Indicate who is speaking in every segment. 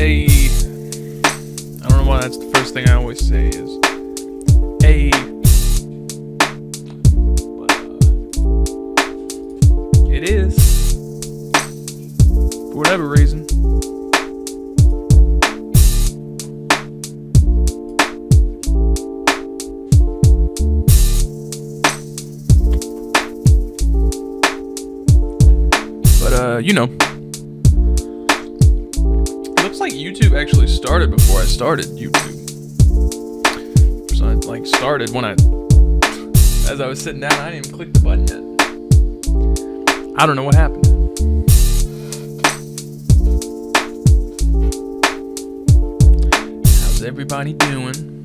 Speaker 1: Hey, I don't know why that's the first thing I always say is hey, but it is for whatever reason. But you know. Like YouTube actually started before I started YouTube. So I like started when as I was sitting down, I didn't even click the button yet. I don't know what happened. How's everybody doing?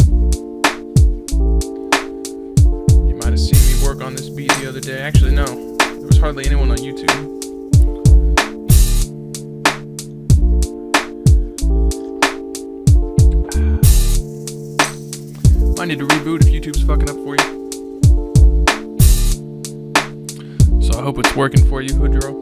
Speaker 1: You might have seen me work on this beat the other day. Actually, no. There was hardly anyone on YouTube. I need to reboot if YouTube's fucking up for you. So I hope it's working for you, Hoodro.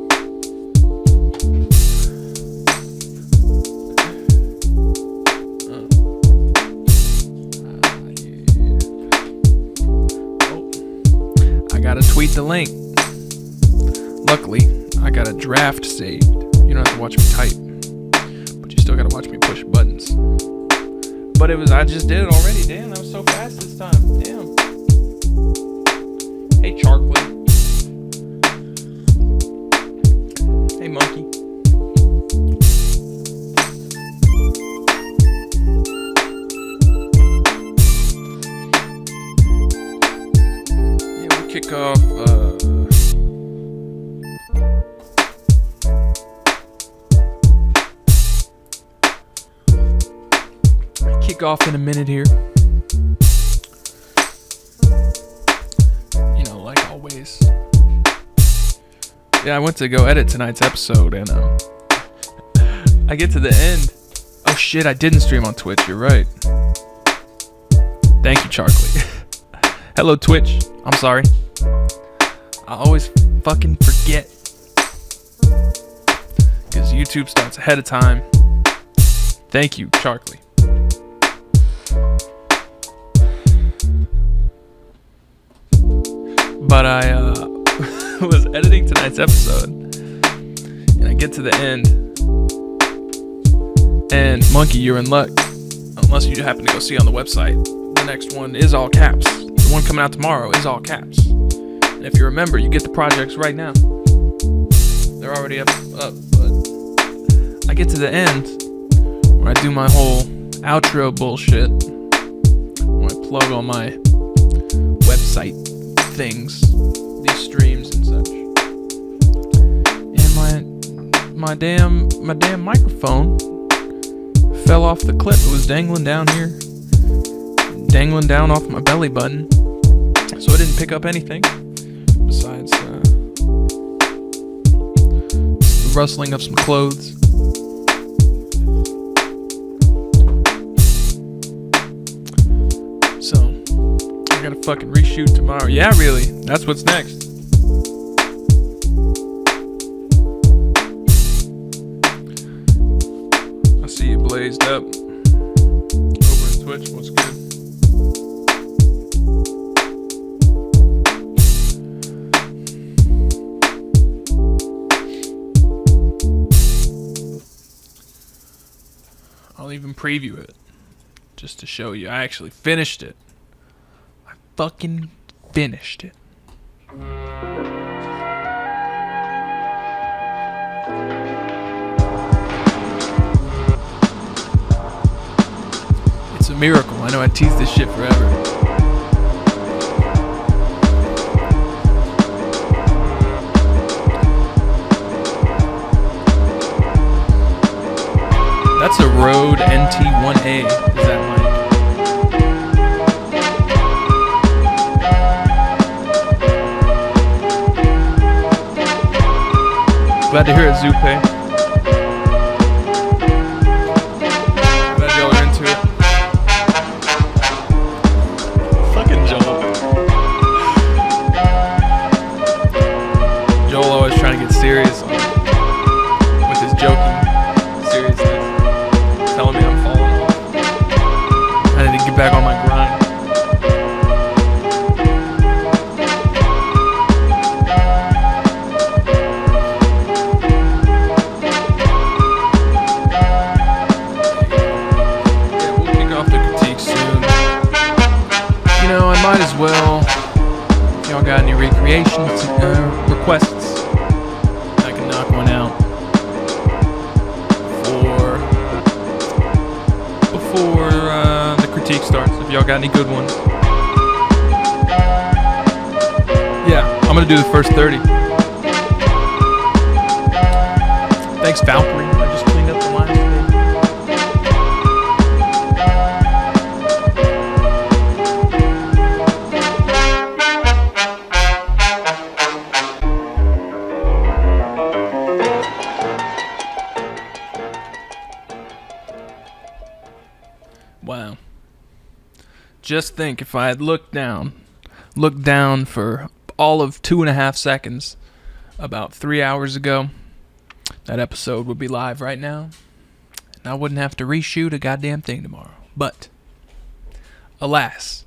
Speaker 1: I gotta tweet the link. Luckily, I got a draft saved. You don't have to watch me type, but you still gotta watch me push buttons. But I just did it already. Damn, that was so fast this time. Damn. Hey, Charkly. Hey, Monkey. Yeah, we'll kick off, off in a minute here. You know, like always. Yeah, I went to go edit tonight's episode and I get to the end. Oh shit, I didn't stream on Twitch, you're right. Thank you, Charkly. Hello, Twitch. I'm sorry. I always fucking forget. Because YouTube starts ahead of time. Thank you, Charkly. But I was editing tonight's episode, and I get to the end, and Monkey, you're in luck, unless you happen to go see on the website. The next one is all caps. The one coming out tomorrow is all caps. And if you remember, you get the projects right now. They're already up, but I get to the end, where I do my whole outro bullshit, where I plug all my website things, these streams and such, and my damn microphone fell off the clip. It was dangling down here, dangling down off my belly button, so it didn't pick up anything besides the rustling of some clothes. I gotta fucking reshoot tomorrow. Yeah, really. That's what's next. I see you blazed up over in Twitch. What's good? I'll even preview it just to show you. I actually finished it. Fucking finished it. It's a miracle. I know I teased this shit forever. That's a Rode NT1A. Is that mic? Glad to hear it, Zupe. Glad y'all are into it. Fucking Joel. Joel always trying to get serious with his joking seriousness. Get back on my grind. Yeah, we'll kick off the critique soon. You know, I might as well. If y'all got any recreation requests, I can knock one out before the critique starts. If y'all got any good ones, yeah, I'm gonna do the first 30. Thanks, Valkyrie. I just cleaned up the lines today. Wow. Just think, if I had looked down for all of 2.5 seconds about 3 hours ago, that episode would be live right now, and I wouldn't have to reshoot a goddamn thing tomorrow. But, alas,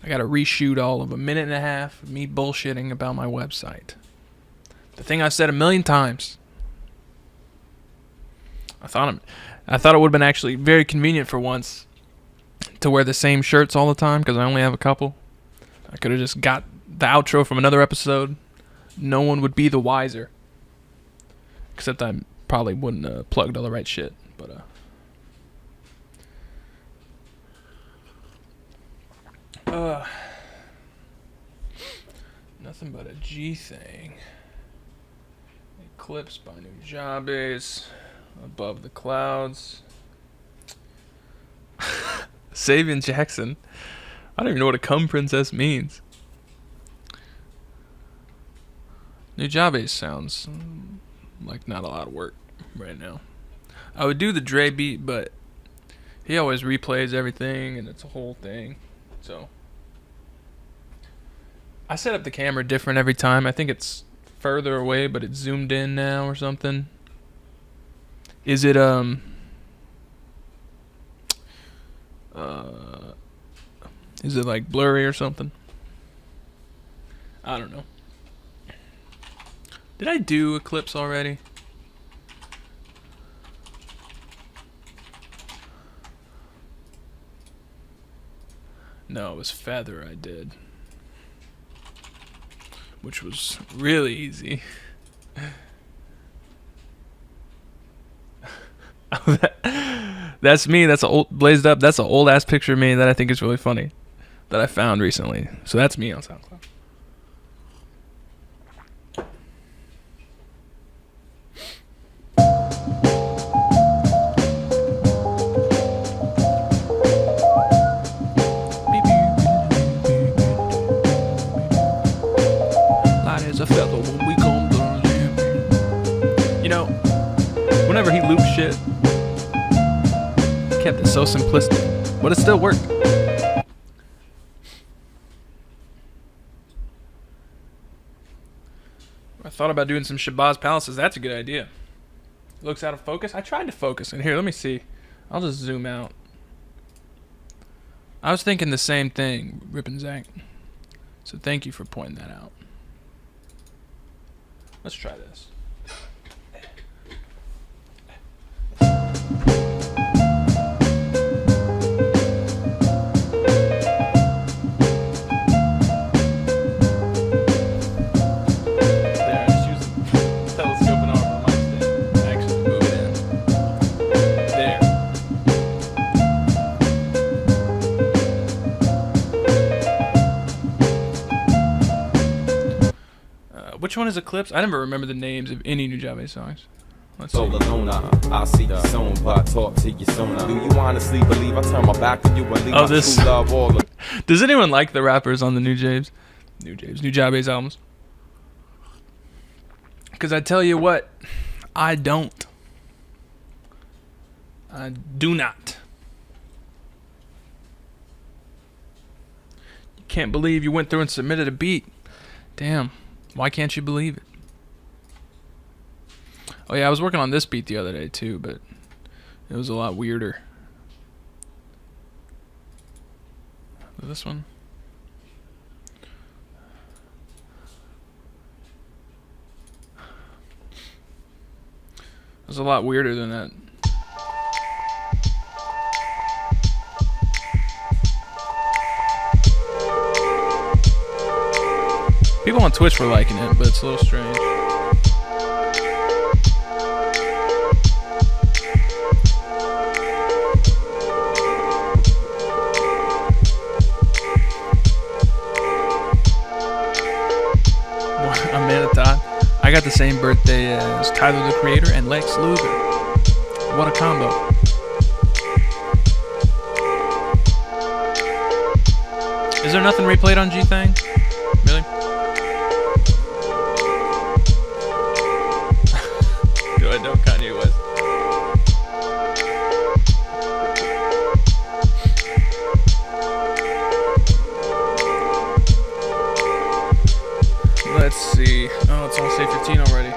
Speaker 1: I gotta reshoot all of 1.5 minutes of me bullshitting about my website. The thing I've said 1,000,000 times. I thought it would have been actually very convenient for once to wear the same shirts all the time, because I only have a couple. I could have just got the outro from another episode. No one would be the wiser. Except I probably wouldn't have plugged all the right shit. But nothing but a G thing. Eclipse by Nujabes. Above the clouds. Savan Jackson. I don't even know what a cum princess means. Nujabes sounds like not a lot of work right now. I would do the Dre beat, but he always replays everything and it's a whole thing. So I set up the camera different every time. I think it's further away, but it's zoomed in now or something. Is it like blurry or something? I don't know. Did I do Eclipse already? No, it was Feather I did. Which was really easy. That's me. That's an old blazed up. That's an old ass picture of me that I think is really funny that I found recently. So that's me on SoundCloud. Light as a feather when we come to. You know, whenever he loops shit, kept it so simplistic, but it still worked. I thought about doing some Shabazz Palaces. That's a good idea. Looks out of focus. I tried to focus. And here, let me see. I'll just zoom out. I was thinking the same thing, Rip and Zack. So thank you for pointing that out. Let's try this. Which one is Eclipse? I never remember the names of any Nujabes songs. Let's see. I see you soon, but talk to you sooner. Do you honestly believe I turn my back on you and leave my true love all? Does anyone like the rappers on the Nujabes albums? Because I tell you what, I don't. I do not. You can't believe you went through and submitted a beat. Damn. Why can't you believe it? Oh yeah, I was working on this beat the other day too, but it was a lot weirder. This one. It's a lot weirder than that. People on Twitch were liking it, but it's a little strange. I got the same birthday as Tyler the Creator and Lex Luger. What a combo. Is there nothing replayed on G-Thang? Really? Go ahead, no, Kanye West. Let's see. Oh, it's on say 15 already.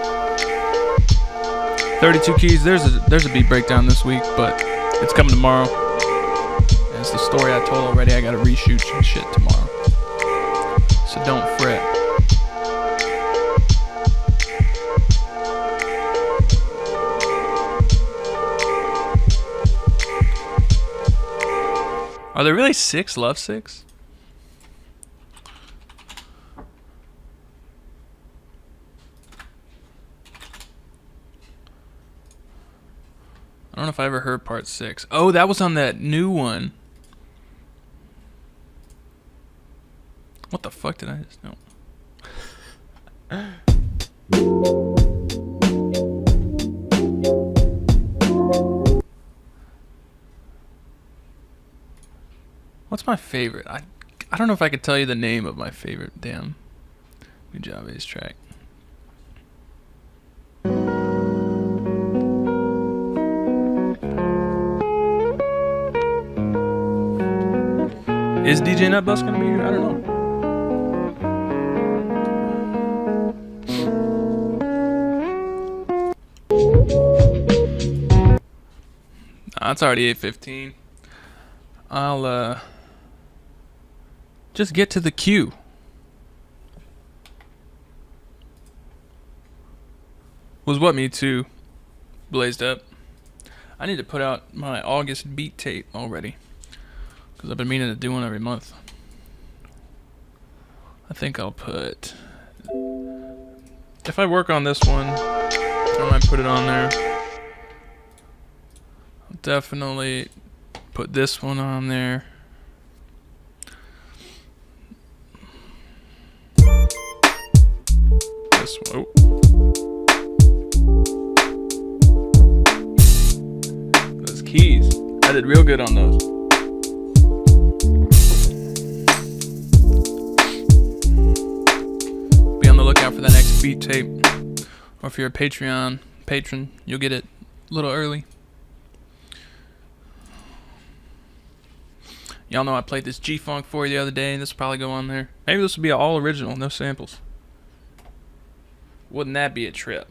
Speaker 1: 32 keys. There's a beat breakdown this week, but it's coming tomorrow. And it's the story I told already. I gotta reshoot some shit tomorrow. So don't fret. Are there really 6 Love 6? I don't know if I ever heard part 6. Oh, that was on that new one. What the fuck did I just know? What's my favorite? I don't know if I could tell you the name of my favorite. Damn. Good job, Ace track. Is DJ Nutbus gonna be here? I don't know. Nah, it's already 8:15. I'll just get to the queue. Was what me too. Blazed up. I need to put out my August beat tape already, because I've been meaning to do one every month. I think I'll put... If I work on this one, I might put it on there. I'll definitely put this one on there. This one. Oh. Those keys. I did real good on those. Lookout for that next beat tape, or if you're a Patreon patron, you'll get it a little early. Y'all know I played this G-Funk for you the other day, and this will probably go on there. Maybe this will be all original, no samples. Wouldn't that be a trip?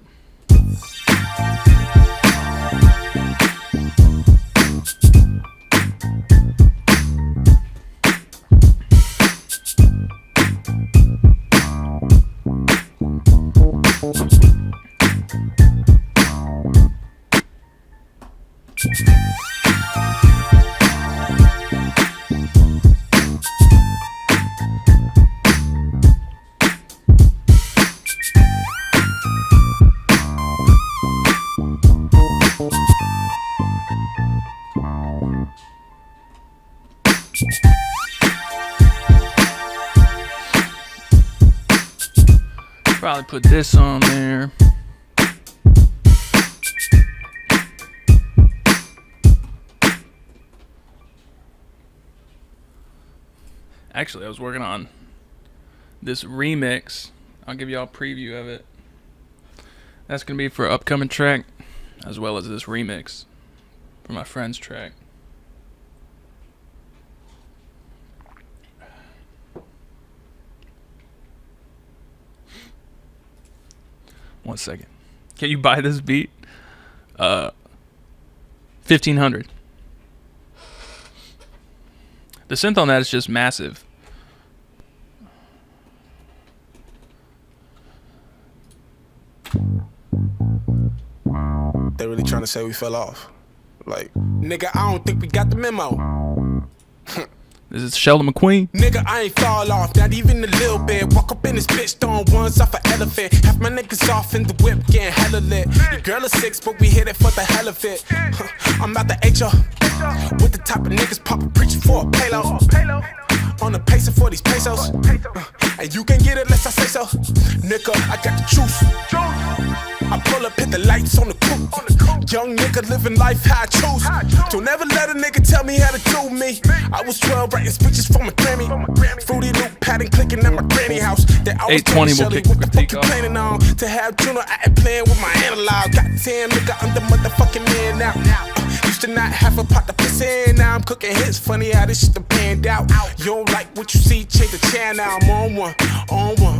Speaker 1: Probably put this on there. Actually, I was working on this remix. I'll give y'all a preview of it. That's gonna be for an upcoming track, as well as this remix for my friend's track. One second. Can you buy this beat? 1,500. The synth on that is just massive.
Speaker 2: They really trying to say we fell off. Like, nigga, I don't think we got the memo.
Speaker 1: This is Sheldon McQueen.
Speaker 2: Nigga, I ain't fall off, not even a little bit. Walk up in this bitch, throwing ones off an elephant. Half my niggas off in the whip, getting hella lit. Your girl is 6, but we hit it for the hell of it. I'm about to HR with the type of niggas poppin' preaching for a payload. On the pacer for these pesos. And you can get it unless I say so. Nigga, I got the juice. I pull up, hit the lights on the coupe. Young nigga living life how I choose. Don't ever let a nigga tell me how to do me. I was 12 writing speeches for my Grammy. Fruity Loop pattern clicking at my granny house. They always
Speaker 1: 820 will kick
Speaker 2: what the fuck
Speaker 1: critique
Speaker 2: you
Speaker 1: off.
Speaker 2: planning on? To have Juno out playing with my analog. Goddamn nigga, I'm the motherfucking man now. Used to not have a pot to piss in. Now I'm cooking hits. Funny how this shit done panned out. You don't like what you see, change the channel. I'm on one,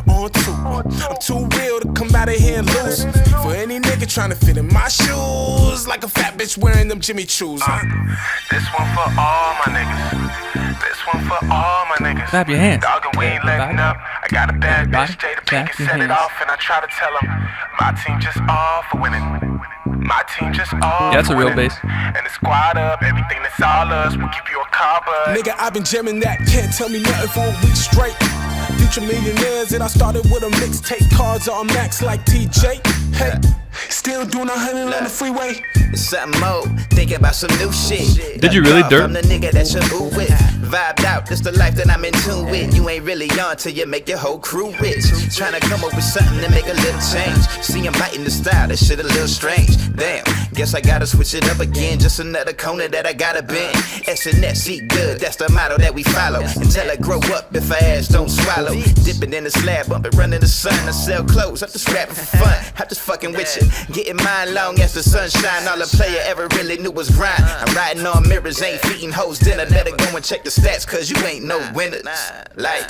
Speaker 2: on two. I'm too real to come out of here and lose. For any nigga trying to fit in my shoes, like a fat bitch wearing them Jimmy Choos.
Speaker 3: This one for all my niggas. This one for all my niggas.
Speaker 1: Clap your hands.
Speaker 3: Dog and we ain't letting up. I got a bad bitch, Jada Pink, and set it off. And I try to tell him, my team just all for winning. My team just all
Speaker 1: Yeah, that's a real
Speaker 3: winning.
Speaker 1: bass.
Speaker 3: And the squad up, everything that's all us. We'll give you a car, but
Speaker 2: Nigga, I've been jamming that. Can't tell me nothing for a week straight. Future millionaires, and I started with a mixtape. Cards on max like TJ. Hey, still doing 100 on the freeway.
Speaker 4: Something more, thinking about some new shit.
Speaker 1: Did you really, Dirt?
Speaker 4: I'm the nigga that you ooh with. Vibed out, this the life that I'm in tune with. You ain't really on till you make your whole crew rich. Trying to come up with something to make a little change. See him biting the style, that shit a little strange. Damn, guess I gotta switch it up again. Just another corner that I gotta bend. S&S, eat good, that's the motto that we follow. Until I grow up, if I ass don't swallow. Dipping in the slab, bumping, running the sun. I sell clothes, I'm just rapping for fun. I'm just fucking with you. Getting mine long as the sunshine. All a player ever really knew was grind. I'm riding on mirrors, ain't feeding hoes dinner. Better go and check the stats, cause you ain't no winners. Like,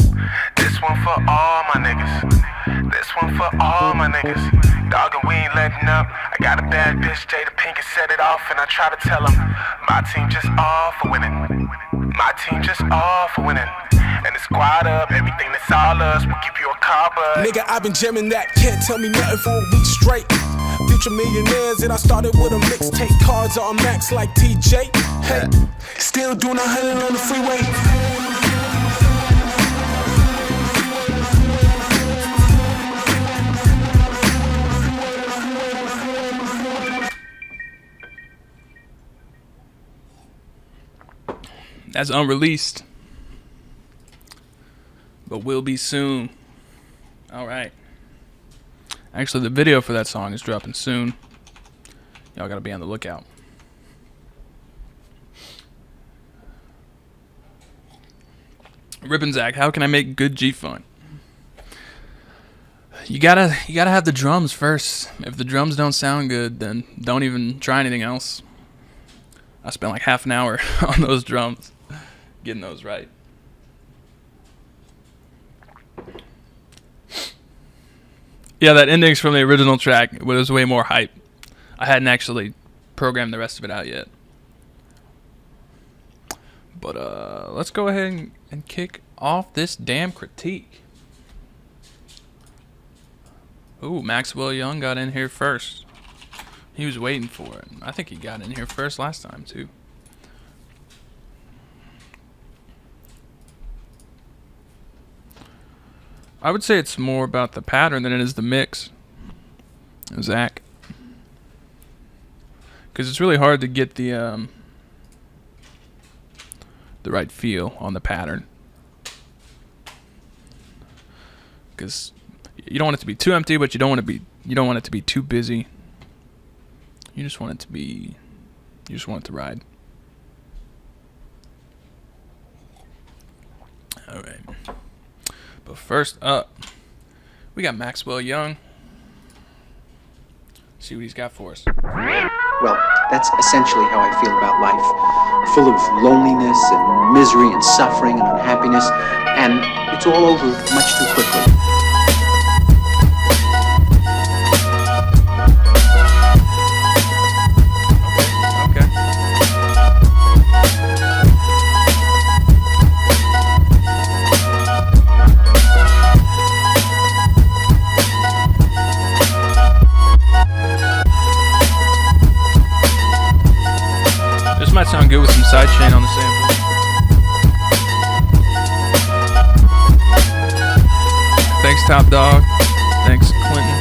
Speaker 3: this one for all my niggas. This one for all my niggas. Dog and we ain't letting up. I got a bad bitch, Jada Pink, and set it off. And I try to tell him, my team just all for winning. My team just all for winning. And the squad up, everything that's all us. We'll give you a car, but
Speaker 2: Nigga, I've been jamming that. Can't tell me nothing for a week straight. Future millionaires, and I started with a mixtape. Cards on max like TJ. Hey, still doing 100 on the freeway.
Speaker 1: That's unreleased, but will be soon. All right. Actually, the video for that song is dropping soon. Y'all gotta be on the lookout. Ribbon Zack, how can I make good G-Funk? You gotta have the drums first. If the drums don't sound good, then don't even try anything else. I spent like half an hour on those drums, getting those right. Yeah, that ending's from the original track. It was way more hype. I hadn't actually programmed the rest of it out yet. But let's go ahead and kick off this damn critique. Ooh, Maxwell Young got in here first. He was waiting for it. I think he got in here first last time, too. I would say it's more about the pattern than it is the mix. Zack. Because it's really hard to get the right feel on the pattern. Because you don't want it to be too empty, but you don't want it to be too busy. You just want it to ride. All right. But first up, we got Maxwell Young. See what he's got for us.
Speaker 5: Well, that's essentially how I feel about life. Full of loneliness and misery and suffering and unhappiness, and it's all over much too quickly.
Speaker 1: might sound good with some sidechain on the sample. Thanks, Top Dog. Thanks, Clinton.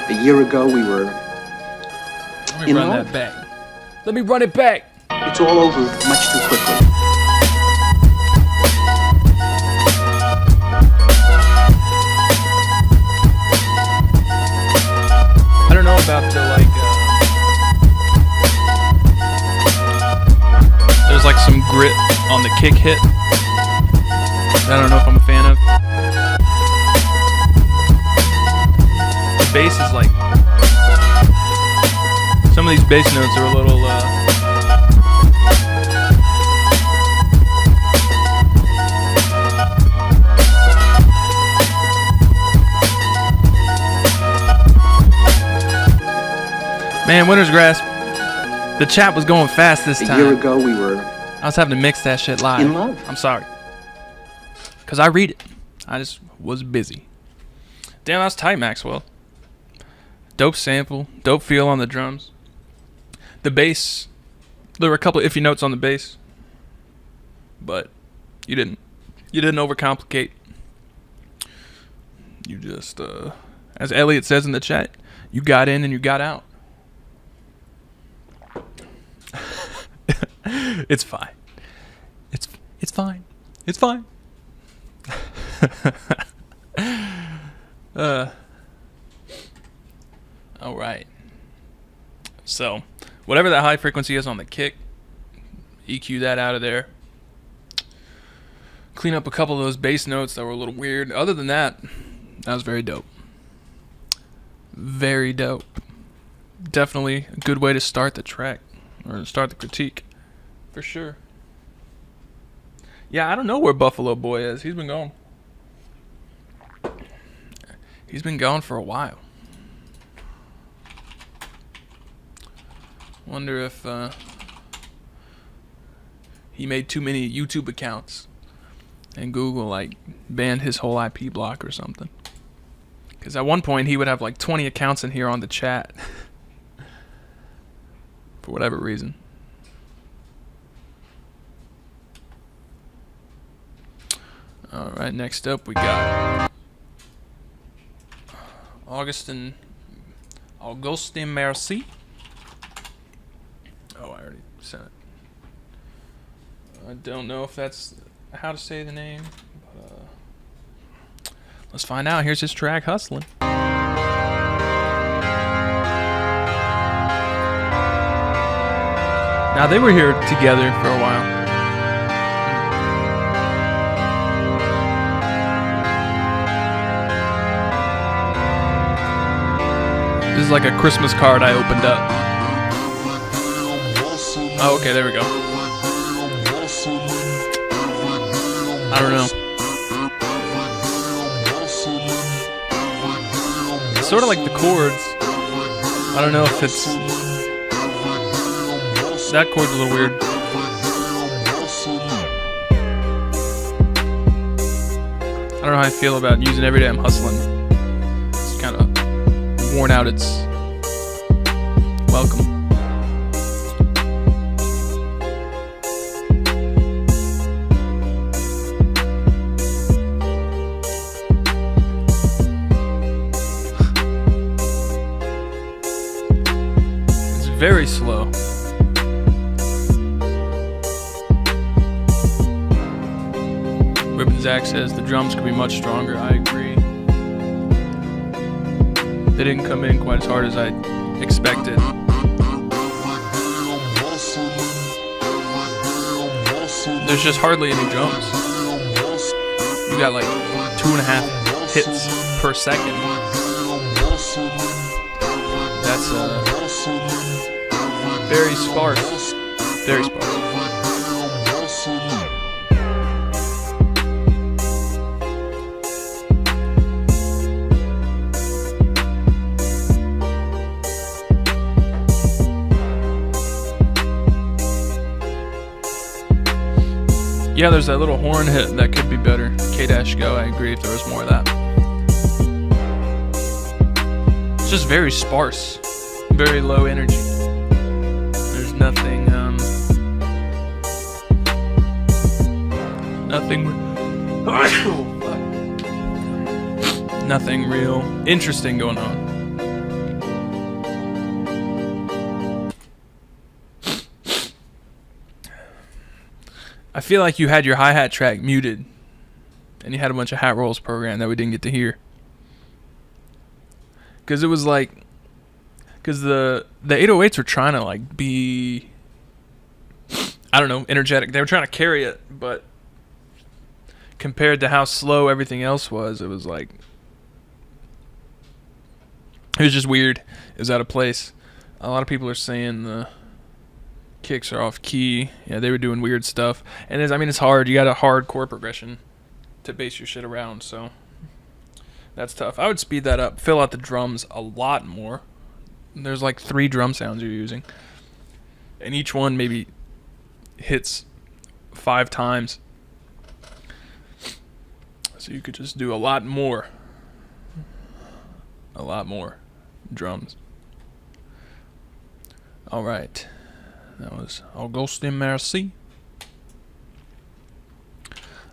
Speaker 5: A year ago, we were
Speaker 1: Let me run that back. Let me run it back.
Speaker 5: It's all over much too quickly.
Speaker 1: I don't know about the there's like some grit on the kick hit. I don't know if I'm a fan of. The bass is like, some of these bass notes are a little man, Winter's Grasp. The chat was going fast this time.
Speaker 5: A year ago, we were
Speaker 1: I was having to mix that shit live.
Speaker 5: in love.
Speaker 1: I'm sorry. Because I read it. I just was busy. Damn, that was tight, Maxwell. Dope sample. Dope feel on the drums. The bass. There were a couple iffy notes on the bass. But you didn't overcomplicate. You just, as Elliot says in the chat, you got in and you got out. It's fine. It's fine. It's fine. All right. So, whatever that high frequency is on the kick, EQ that out of there. Clean up a couple of those bass notes that were a little weird. Other than that, that was very dope. Very dope. Definitely a good way to start the track, or to start the critique, for sure. Yeah, I don't know where Buffalo Boy is. He's been gone. He's been gone for a while. Wonder if he made too many YouTube accounts and Google like banned his whole IP block or something. Because at one point he would have like 20 accounts in here on the chat. For whatever reason. Alright, next up we got Augustin Merci. Oh, I already said it. I don't know if that's how to say the name. But, let's find out. Here's his track, Hustlin'. Now, they were here together for a while. This is like a Christmas card I opened up. Oh, okay, there we go. I don't know. It's sort of like the chords. I don't know if it's... That chord's a little weird. I don't know how I feel about using Every Day I'm Hustling. It's kind of worn out its welcome. It's very slow. Zack says the drums could be much stronger. I agree. They didn't come in quite as hard as I expected. There's just hardly any drums. You got like 2.5 hits per second. That's very sparse. Very sparse. Yeah, there's that little horn hit that could be better. K-Go. I agree if there was more of that. It's just very sparse, very low energy. There's nothing, nothing real interesting going on. I feel like you had your hi-hat track muted and you had a bunch of hat rolls programmed that we didn't get to hear. Because it was like, because the 808s were trying to like be, I don't know, energetic. They were trying to carry it, but compared to how slow everything else was, it was like, it was just weird. It was out of place. A lot of people are saying the kicks are off key. Yeah, they were doing weird stuff. And it's hard. You got a hard chord progression to base your shit around, so that's tough. I would speed that up. Fill out the drums a lot more. There's like 3 drum sounds you're using. And each one maybe hits 5 times. So you could just do a lot more. A lot more drums. All right. That was Augustin Merci.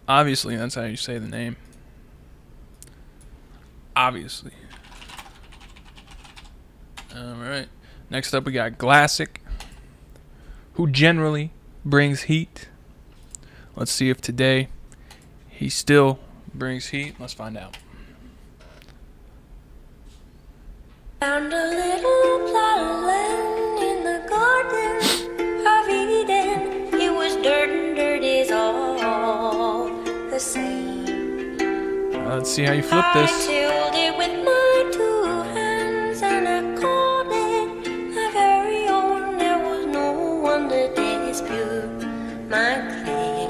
Speaker 1: Obviously, that's how you say the name. Obviously. Alright. Next up, we got Glassic, who generally brings heat. Let's see if today he still brings heat. Let's find out.
Speaker 6: Found a little plot of land in the garden of Eden. It was dirt and dirt is all the same.
Speaker 1: Let's see how you flip this.
Speaker 6: I tilled it with my 2 hands and I called it my very own. There was no one to dispute my claim.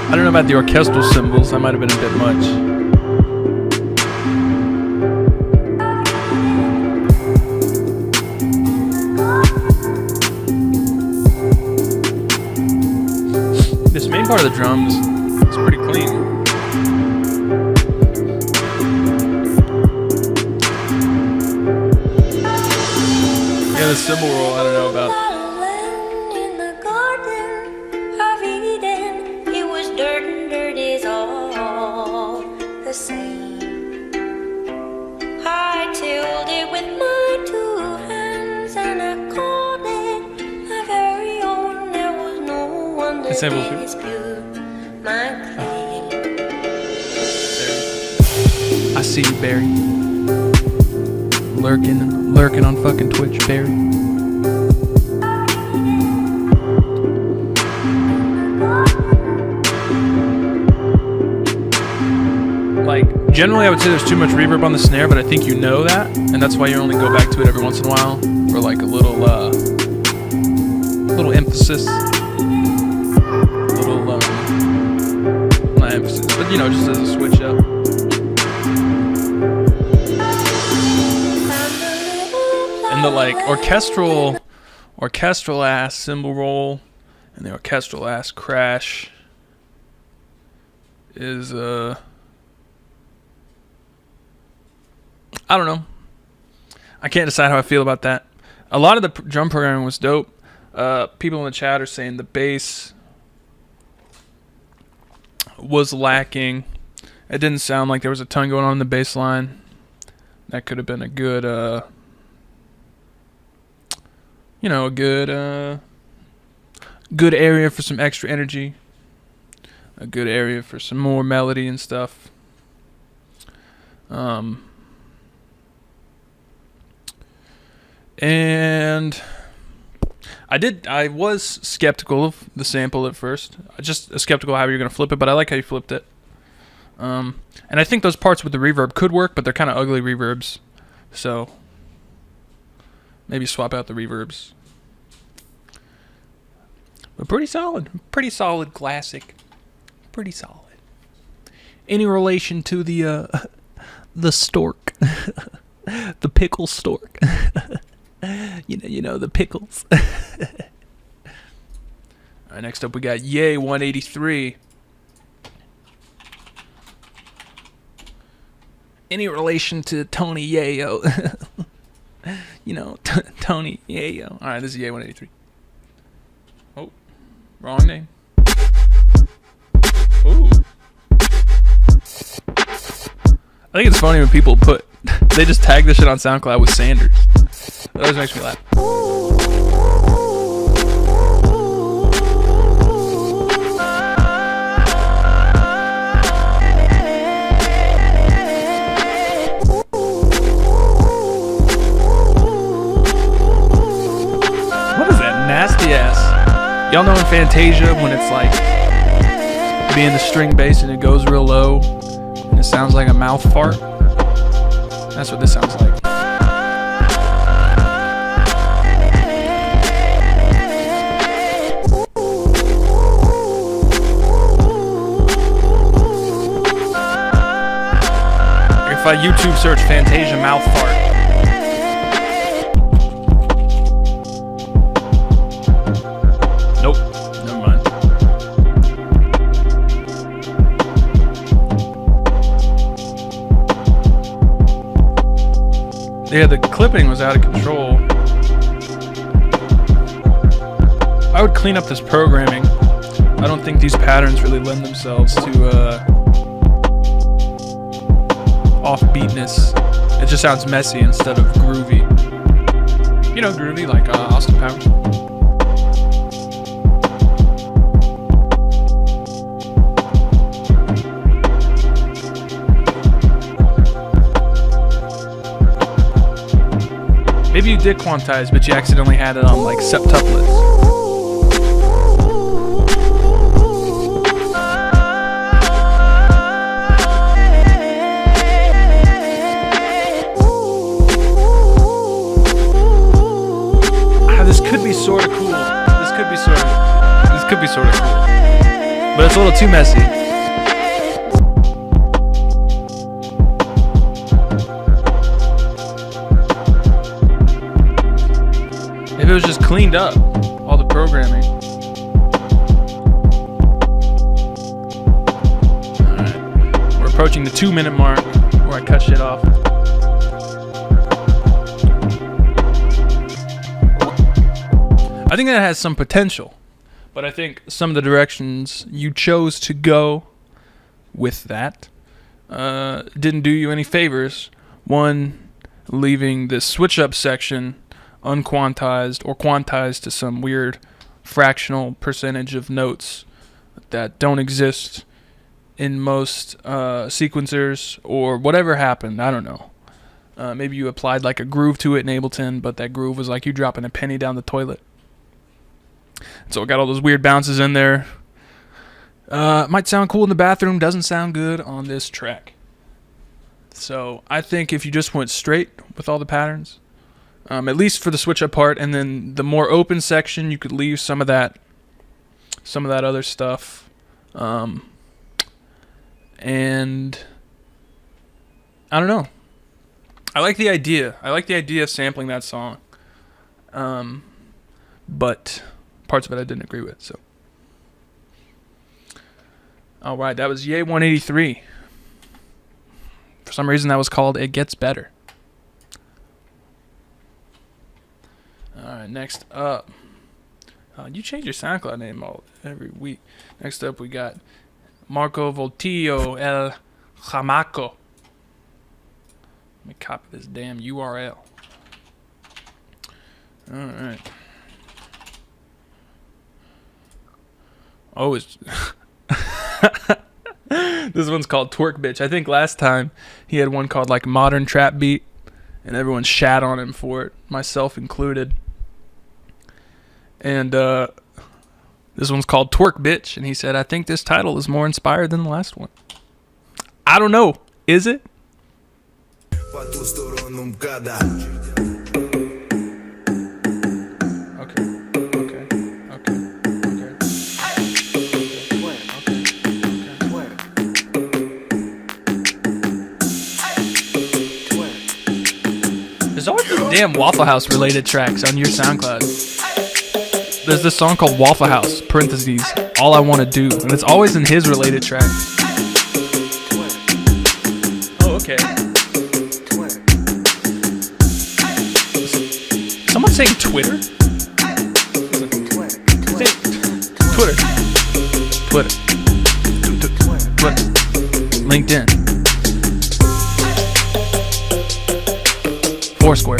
Speaker 1: I don't know about the orchestral cymbals. That might have been a bit much. This main part of the drums is pretty clean. Yeah, the cymbal roll, I don't know about.
Speaker 6: I tilled it with my 2 hands and I called it my very own. There was no one to dispute my claim.
Speaker 1: I see you, Barry. Lurking on fucking Twitch, Barry. Like, generally I would say there's too much reverb on the snare, but I think you know that, and that's why you only go back to it every once in a while for like a little emphasis, not emphasis, but you know, just as a switch up. And the like orchestral ass cymbal roll and the orchestral ass crash is I don't know. I can't decide how I feel about that. A lot of the drum programming was dope. People in the chat are saying the bass was lacking. It didn't sound like there was a ton going on in the bass line. That could have been a good, good area for some extra energy. A good area for some more melody and stuff. And I was skeptical of the sample at first. Just skeptical how you're going to flip it, but I like how you flipped it. And I think those parts with the reverb could work, but they're kind of ugly reverbs. So maybe swap out the reverbs. But pretty solid. Pretty solid Glassic. Pretty solid. Any relation to the stork? The pickle stork. you know the pickles. Alright, next up we got Yay 183. Any relation to Tony Yayo? Tony Yayo. Alright, this is Yay 183. Oh, wrong name. Ooh. I think it's funny when people they just tag this shit on SoundCloud with Sanders. That always makes me laugh. What is that nasty ass? Y'all know in Fantasia when it's like being the string bass and it goes real low and it sounds like a mouth fart? That's what this sounds like. If I YouTube search Fantasia mouth fart. Nope, never mind. Yeah, the clipping was out of control. I would clean up this programming. I don't think these patterns really lend themselves to offbeatness. It just sounds messy instead of groovy. You know, groovy like Austin Powers. Maybe you did quantize, but you accidentally had it on like septuplets. This could be sort of cool. This could be sort of cool. But it's a little too messy. If it was just cleaned up, all the programming. Alright. We're approaching the 2-minute mark where I cut shit off. I think that has some potential, but I think some of the directions you chose to go with that didn't do you any favors. One, leaving the switch up section unquantized or quantized to some weird fractional percentage of notes that don't exist in most sequencers, or whatever happened. I don't know. Maybe you applied like a groove to it in Ableton, but that groove was like you dropping a penny down the toilet. So it got all those weird bounces in there. Might sound cool in the bathroom, doesn't sound good on this track. So I think if you just went straight with all the patterns, at least for the switch up part, and then the more open section, you could leave some of that other stuff. And I don't know. I like the idea. Of sampling that song. But parts of it I didn't agree with, so. Alright, that was Yay 183. For some reason that was called It Gets Better. Alright, next up. You change your SoundCloud name every week. Next up we got Marco Voltio El Chamaco. Let me copy this damn URL. Alright. Oh, it's this one's called Twerk Bitch. I think last time he had one called like Modern Trap Beat, and everyone shat on him for it, myself included. And this one's called Twerk Bitch, and he said, I think this title is more inspired than the last one. I don't know. Is it? There's always these damn Waffle House related tracks on your SoundCloud. There's this song called Waffle House, parentheses, All I Want to Do, and it's always in his related track. Oh, okay. Someone saying Twitter? Twitter. LinkedIn. Foursquare.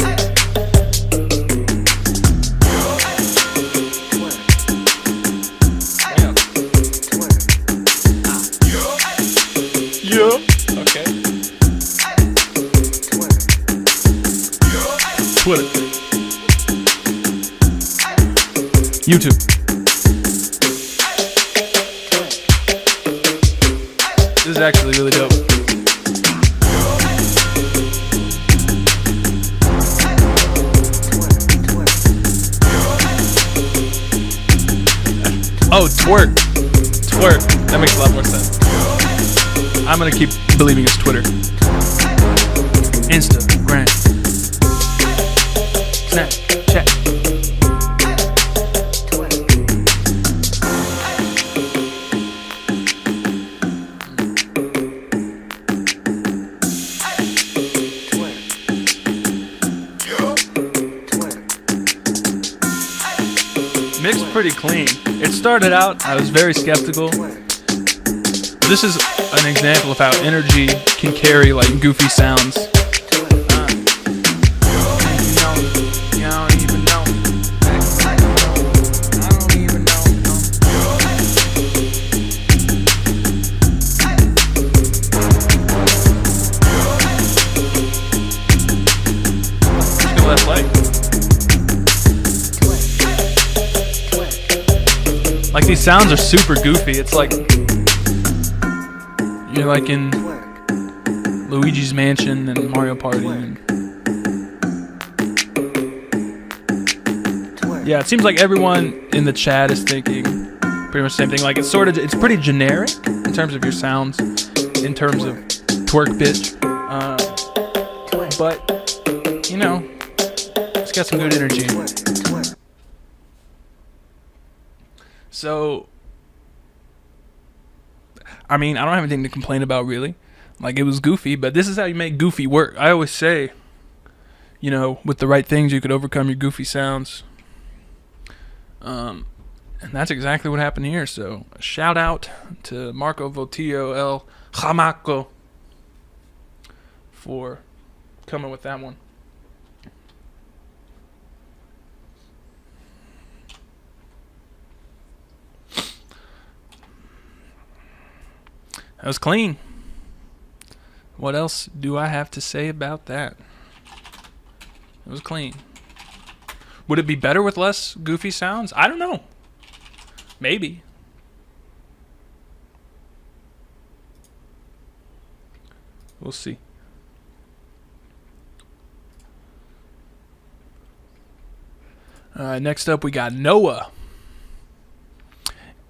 Speaker 1: Yeah. Okay. Twitter. YouTube. This is actually really dope. Oh, twerk. That makes a lot more sense. I'm gonna keep believing it's Twitter. Instagram. Snapchat. Mixed pretty clean. It started out, I was very skeptical. This is an example of how energy can carry like goofy sounds. Like these sounds are super goofy. It's like you're like in Luigi's Mansion and Mario Party. Yeah, it seems like everyone in the chat is thinking pretty much the same thing. Like it's pretty generic in terms of your sounds, in terms of twerk pitch. But you know, it's got some good energy. So, I mean, I don't have anything to complain about, really. Like, it was goofy, but this is how you make goofy work. I always say, you know, with the right things, you could overcome your goofy sounds. And that's exactly what happened here. So, a shout out to Marco Voltio El Jamaco for coming with that one. That was clean. What else do I have to say about that? It was clean. Would it be better with less goofy sounds? I don't know. Maybe. We'll see. Next up, we got Noah.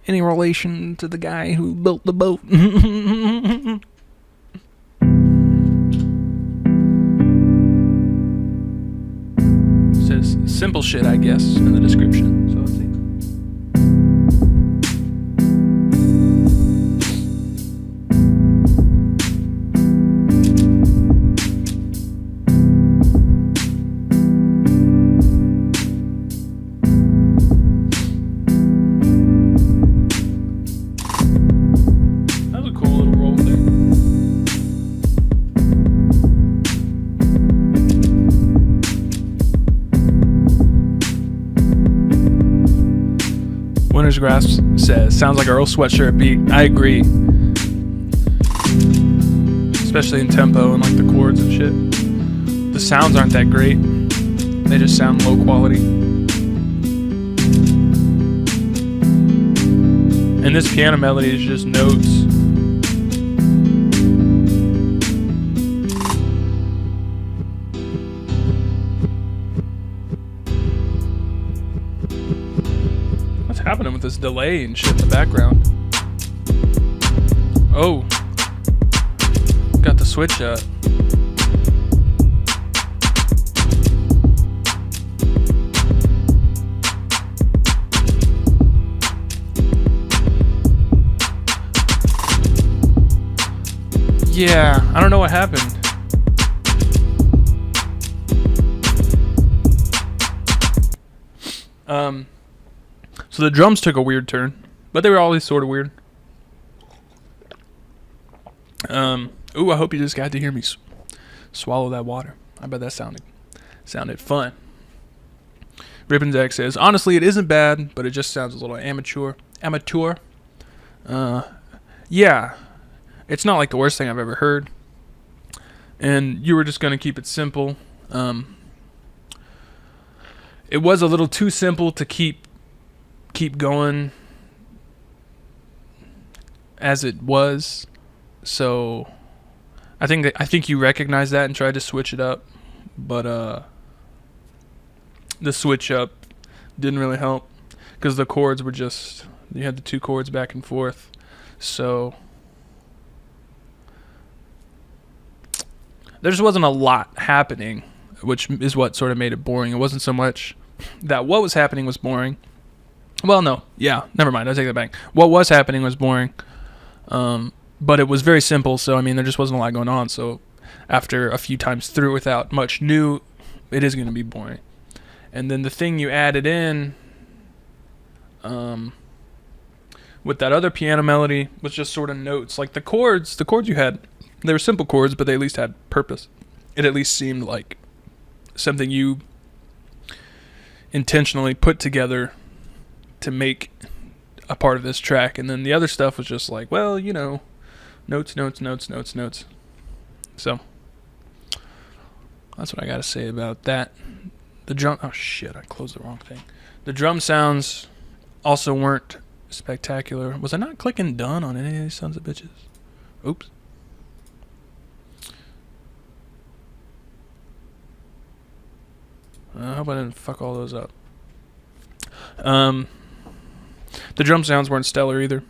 Speaker 1: Any relation to the guy who built the boat? Says simple shit, I guess, in the description. So let's see. Grass says, sounds like Earl Sweatshirt beat. I agree. Especially in tempo and like the chords and shit. The sounds aren't that great. They just sound low quality. And this piano melody is just notes. happening with this delay and shit in the background? Oh. Got the switch up. Yeah, I don't know what happened. So the drums took a weird turn, but they were always sort of weird. Ooh, I hope you just got to hear me swallow that water. I bet that sounded fun. Ribbon Zack says, honestly, it isn't bad, but it just sounds a little amateur. Yeah, it's not like the worst thing I've ever heard. And you were just going to keep it simple. It was a little too simple to keep going as it was. So I think you recognized that and tried to switch it up, but the switch up didn't really help because the chords were just, you had the two chords back and forth. So there just wasn't a lot happening, which is what sort of made it boring. It wasn't so much that what was happening was boring. Well, no. Yeah, never mind. I take that back. What was happening was boring. But it was very simple, so, I mean, there just wasn't a lot going on. So after a few times through without much new, it is going to be boring. And then the thing you added in with that other piano melody was just sort of notes. Like the chords you had, they were simple chords, but they at least had purpose. It at least seemed like something you intentionally put together to make a part of this track. And then the other stuff was just like, well, you know, notes. So that's what I got to say about that. The drum, oh shit, I closed the wrong thing. The drum sounds also weren't spectacular. Was I not clicking done on any of these sons of bitches? Oops. I hope I didn't fuck all those up. The drum sounds weren't stellar either.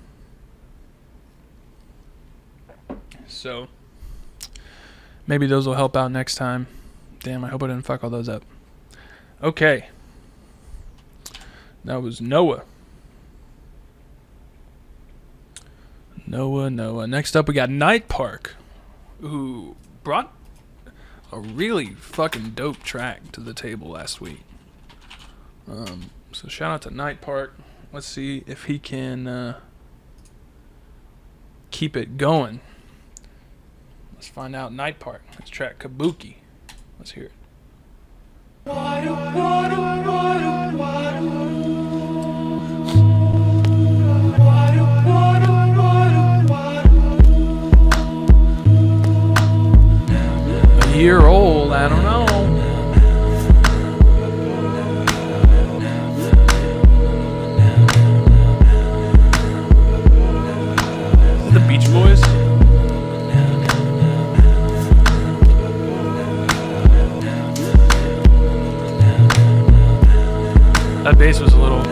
Speaker 1: So maybe those will help out next time. Damn, I hope I didn't fuck all those up. Okay. That was Noah. Noah. Next up we got Night Park, who brought a really fucking dope track to the table last week. So shout out to Night Park. Let's see if he can keep it going. Let's find out. Night Park. This track Kabuki. Let's hear it. A year old, I don't know. The Beach Boys? That bass was a little...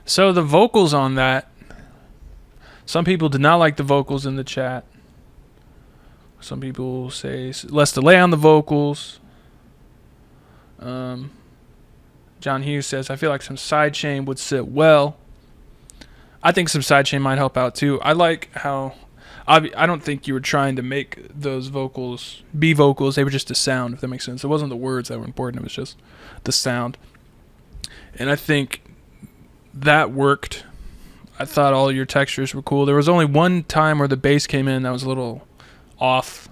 Speaker 1: So the vocals on that, some people did not like the vocals in the chat. Some people say less delay on the vocals. John Hughes says, I feel like some sidechain would sit well. I think some sidechain might help out too. I like how I don't think you were trying to make those vocals be vocals. They were just a sound, if that makes sense. It wasn't the words that were important. It was just the sound. And I think that worked. I thought all your textures were cool. There was only one time where the bass came in that was a little off.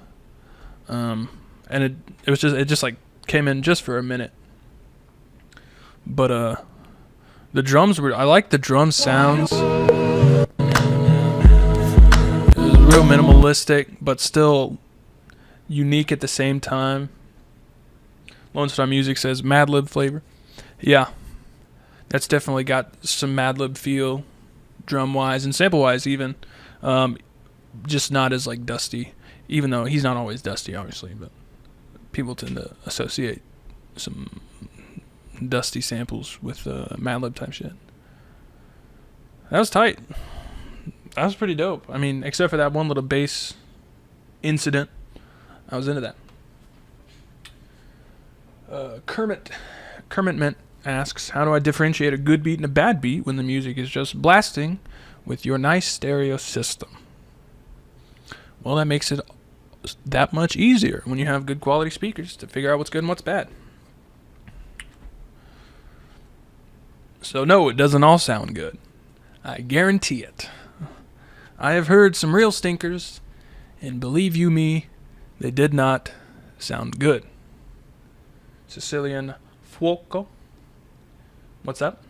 Speaker 1: And it just like came in just for a minute. But the drums were, I like the drum sounds. Real minimalistic, but still unique at the same time. Lone Star Music says Madlib flavor. Yeah, that's definitely got some Madlib feel, drum wise and sample wise even. Just not as like dusty, even though he's not always dusty, obviously. But people tend to associate some dusty samples with Madlib type shit. That was tight. That was pretty dope. I mean, except for that one little bass incident, I was into that. Kermit Mint asks, how do I differentiate a good beat and a bad beat when the music is just blasting with your nice stereo system? Well, that makes it that much easier when you have good quality speakers to figure out what's good and what's bad. So no, it doesn't all sound good. I guarantee it. I have heard some real stinkers, and believe you me, they did not sound good. Sicilian Fuoco. What's up?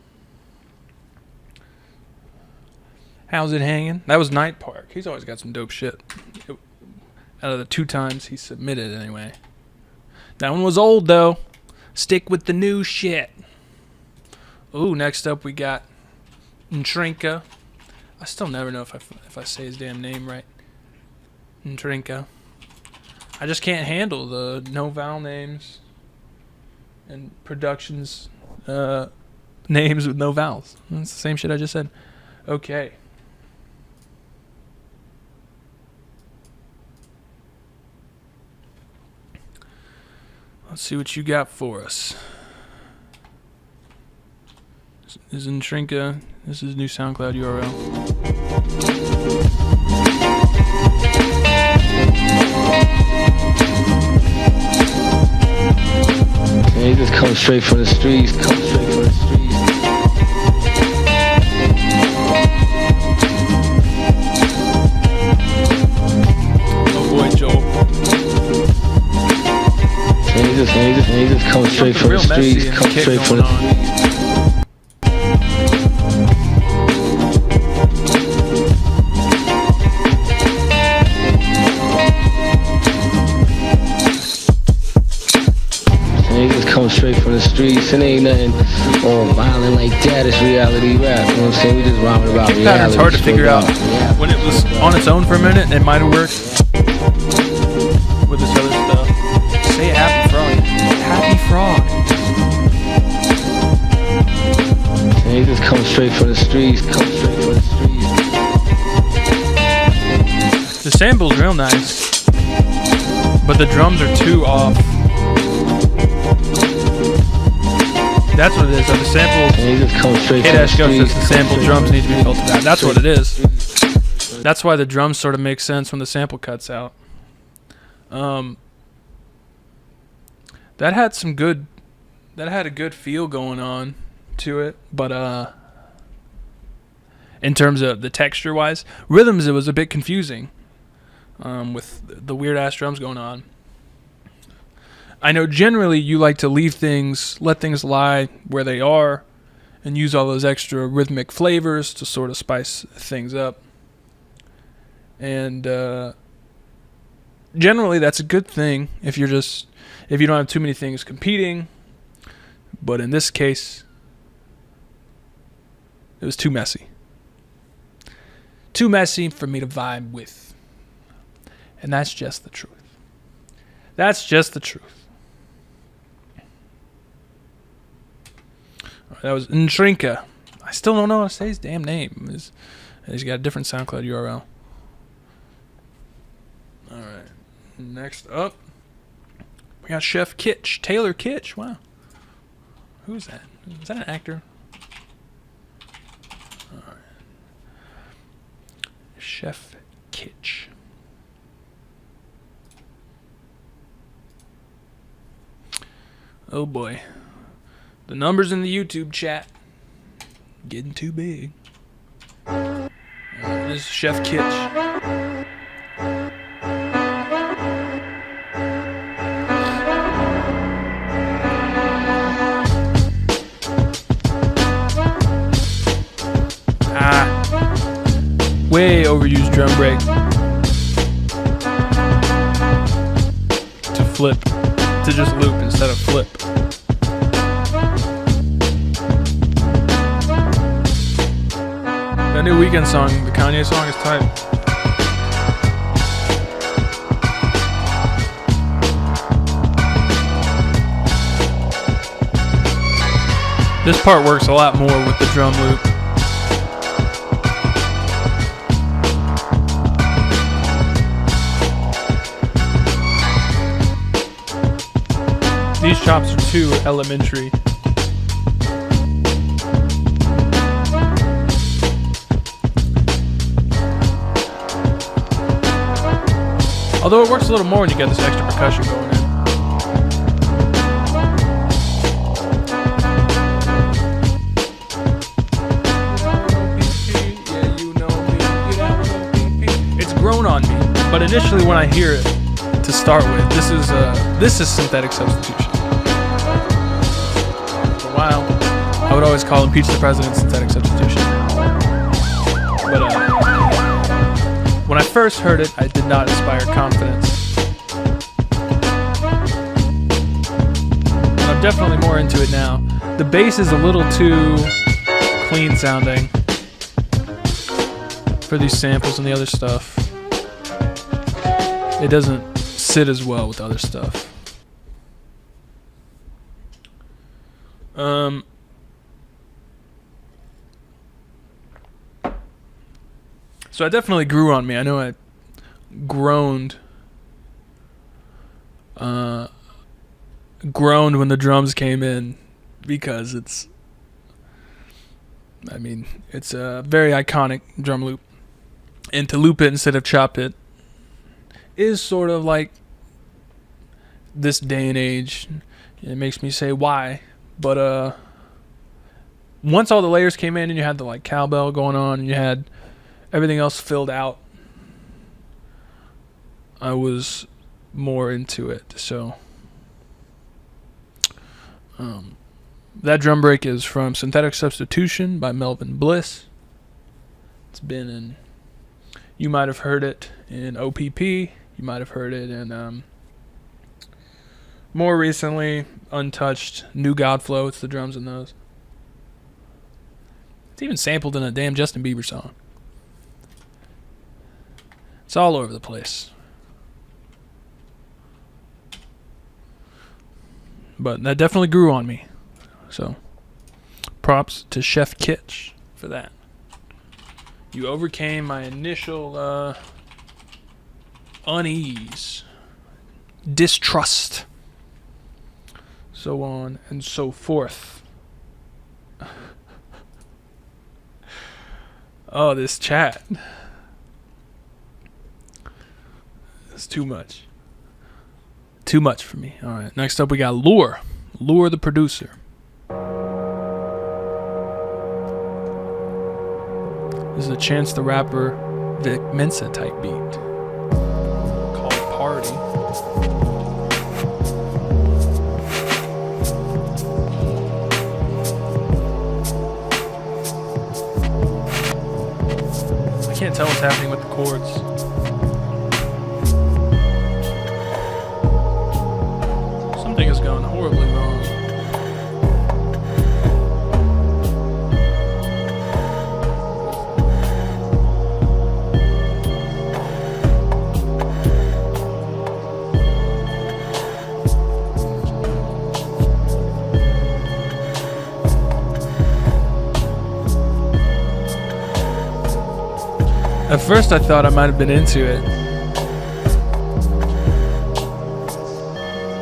Speaker 1: How's it hanging? That was Night Park. He's always got some dope shit. Out of the 2 times he submitted, anyway. That one was old, though. Stick with the new shit. Ooh, next up we got Inshinka. I still never know if I say his damn name right. Inshinka. I just can't handle the no vowel names and productions names with no vowels. That's the same shit I just said. Okay. Let's see what you got for us. This is Inshinka. This is new SoundCloud URL.
Speaker 7: Yeah, he just comes straight from the streets.
Speaker 1: Oh boy, Joel.
Speaker 7: Yeah, he just comes straight from the streets. Comes straight from the streets. Straight from the streets, and ain't nothing violent like that. It's reality rap. You know what I'm saying? We just rhyming about reality.
Speaker 1: Pattern's hard to figure out. When it was on its own for a minute, it might have worked with this other stuff. Say Happy Frog. Happy Frog.
Speaker 7: And he just comes straight from the streets.
Speaker 1: The sample's real nice, but the drums are too off. That's what it is. So the sample. K-Dash Go says the sample drums need to be filtered out. That's what it is. That's why the drums sort of make sense when the sample cuts out. That had some good. That had a good feel going on to it, but in terms of the texture wise, rhythms it was a bit confusing. With the weird ass drums going on. I know generally you like to leave things, let things lie where they are, and use all those extra rhythmic flavors to sort of spice things up. And generally that's a good thing if you don't have too many things competing. But in this case, it was too messy. Too messy for me to vibe with. And that's just the truth. That's just the truth. That was Inshinka. I still don't know how to say his damn name. He's got a different SoundCloud URL. Alright. Next up, we got Chef Kitch. Taylor Kitch. Wow. Who's that? Is that an actor? Alright. Chef Kitch. Oh boy. The numbers in the YouTube chat getting too big. This is Chef Kitch. Way overused drum break to flip, to just loop instead of flip. That new Weekend song, the Kanye song, is tight. This part works a lot more with the drum loop. These chops are too elementary. Although it works a little more when you get this extra percussion going in. It's grown on me, but initially when I hear it, to start with, this is synthetic substitution. For a while, I would always call Impeach the President synthetic substitution. But when I first heard it, I did not inspire confidence. But I'm definitely more into it now. The bass is a little too clean sounding for these samples and the other stuff. It doesn't sit as well with other stuff. So it definitely grew on me. I know I groaned when the drums came in because it's a very iconic drum loop. And to loop it instead of chop it is sort of like this day and age. It makes me say why. But once all the layers came in and you had the like cowbell going on and you had everything else filled out, I was more into it. So that drum break is from Synthetic Substitution by Melvin Bliss. It's been in, you might have heard it in OPP, you might have heard it in more recently Untouched, New Godflow. It's the drums in those. It's even sampled in a damn Justin Bieber song. It's all over the place. But that definitely grew on me. So, props to Chef Kitch for that. You overcame my initial unease, distrust, so on and so forth. Oh, this chat. It's too much. Too much for me. Alright, next up we got Lure. Lure the producer. This is a Chance the Rapper, Vic Mensa type beat. Called Party. I can't tell what's happening with the chords. Something has gone horribly wrong. At first I thought I might have been into it,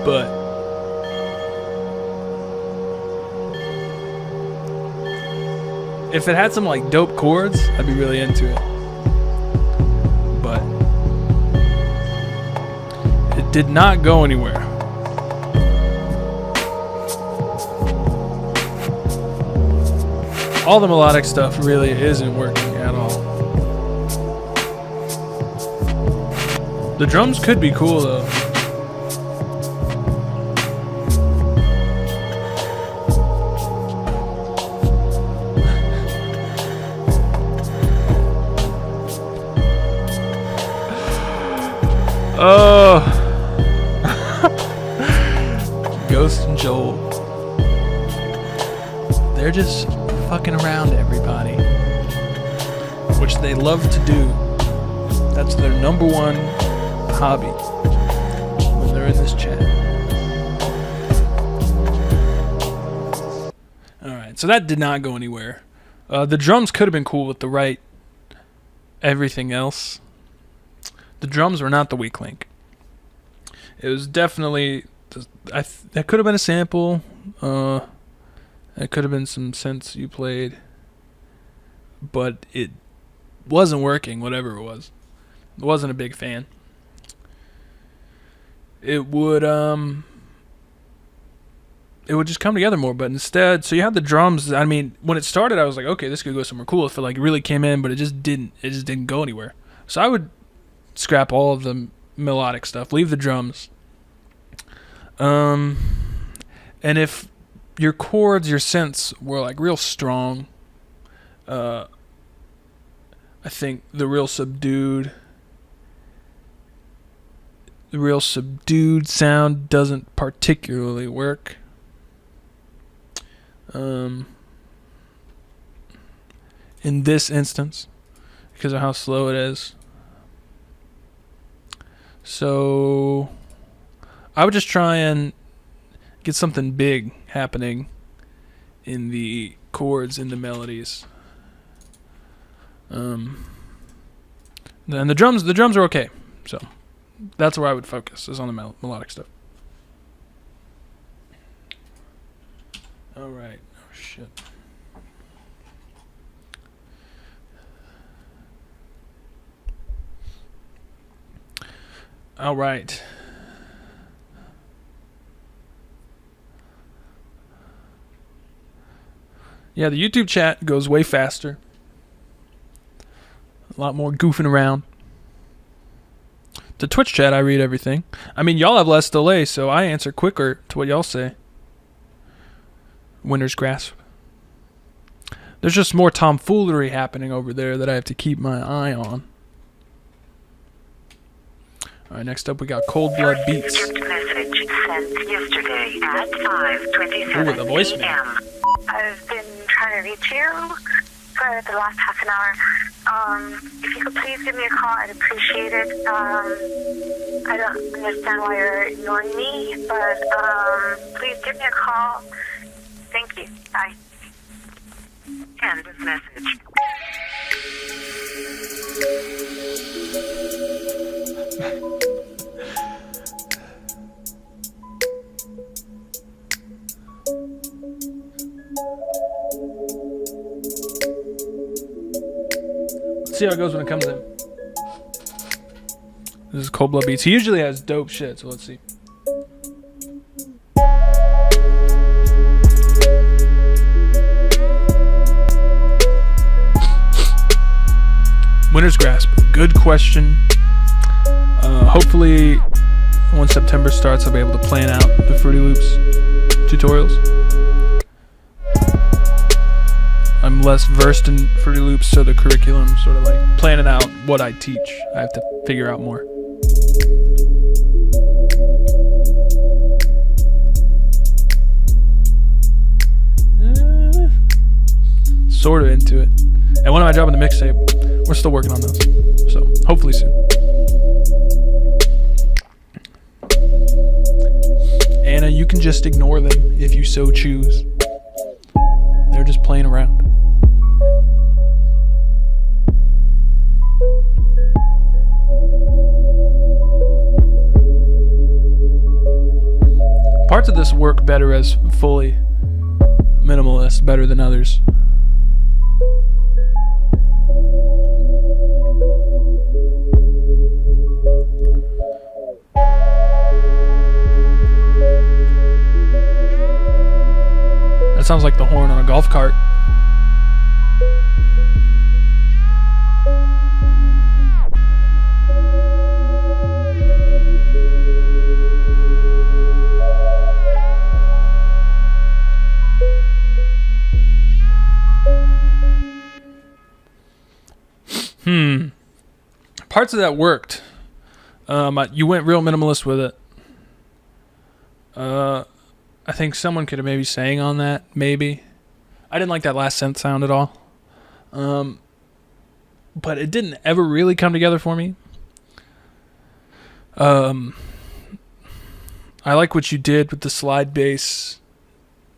Speaker 1: but if it had some like dope chords, I'd be really into it. But it did not go anywhere. all the melodic stuff really isn't working at all. The drums could be cool though. Oh, Ghost and Joel. They're just fucking around everybody, which they love to do. That's their number one hobby when they're in this chat. Alright, so that did not go anywhere. The drums could have been cool with the right everything else. The drums were not the weak link. It was definitely... that could have been a sample. It could have been some synths you played. But it wasn't working, whatever it was. I wasn't a big fan. It would just come together more, but instead, so you had the drums. I mean, when it started, I was like, okay, this could go somewhere cool. It felt like it really came in, but it just didn't go anywhere. So I would scrap all of the melodic stuff, leave the drums. And if your chords, your synths were like real strong, I think the real subdued sound doesn't particularly work. In this instance, because of how slow it is. So I would just try and get something big happening in the chords, in the melodies. And the drums are okay. So that's where I would focus, is on the melodic stuff. All right. Oh shit. All right. Yeah, the YouTube chat goes way faster. A lot more goofing around. The Twitch chat, I read everything. I mean, y'all have less delay, so I answer quicker to what y'all say. Winter's Grasp. There's just more tomfoolery happening over there that I have to keep my eye on. Alright, next up we got Cold Blood Beats.
Speaker 8: Message sent yesterday at 5:27
Speaker 1: Ooh, the voicemail.
Speaker 8: a.m. I've been trying to reach you for the last half an hour. If you could please give me a call, I'd appreciate it. I don't understand why you're ignoring me, but please give me a call. Thank you. Bye. End of message.
Speaker 1: Let's see how it goes when it comes in. This is Cold Blood Beats. He usually has dope shit, so let's see. Winter's Grasp. Good question. Hopefully, when September starts, I'll be able to plan out the Fruity Loops tutorials. I'm less versed in Fruity Loops, so the curriculum sort of like planning out what I teach. I have to figure out more. Sort of into it. And when am I dropping the mixtape? We're still working on those, so hopefully soon. Anna, you can just ignore them if you so choose. They're just playing around. Parts of this work better as fully minimalist, better than others. That sounds like the horn on a golf cart. parts of that worked. You went real minimalist with it. I think someone could have maybe sang on that. Maybe. I didn't like that last synth sound at all. But it didn't ever really come together for me. I like what you did with the slide bass,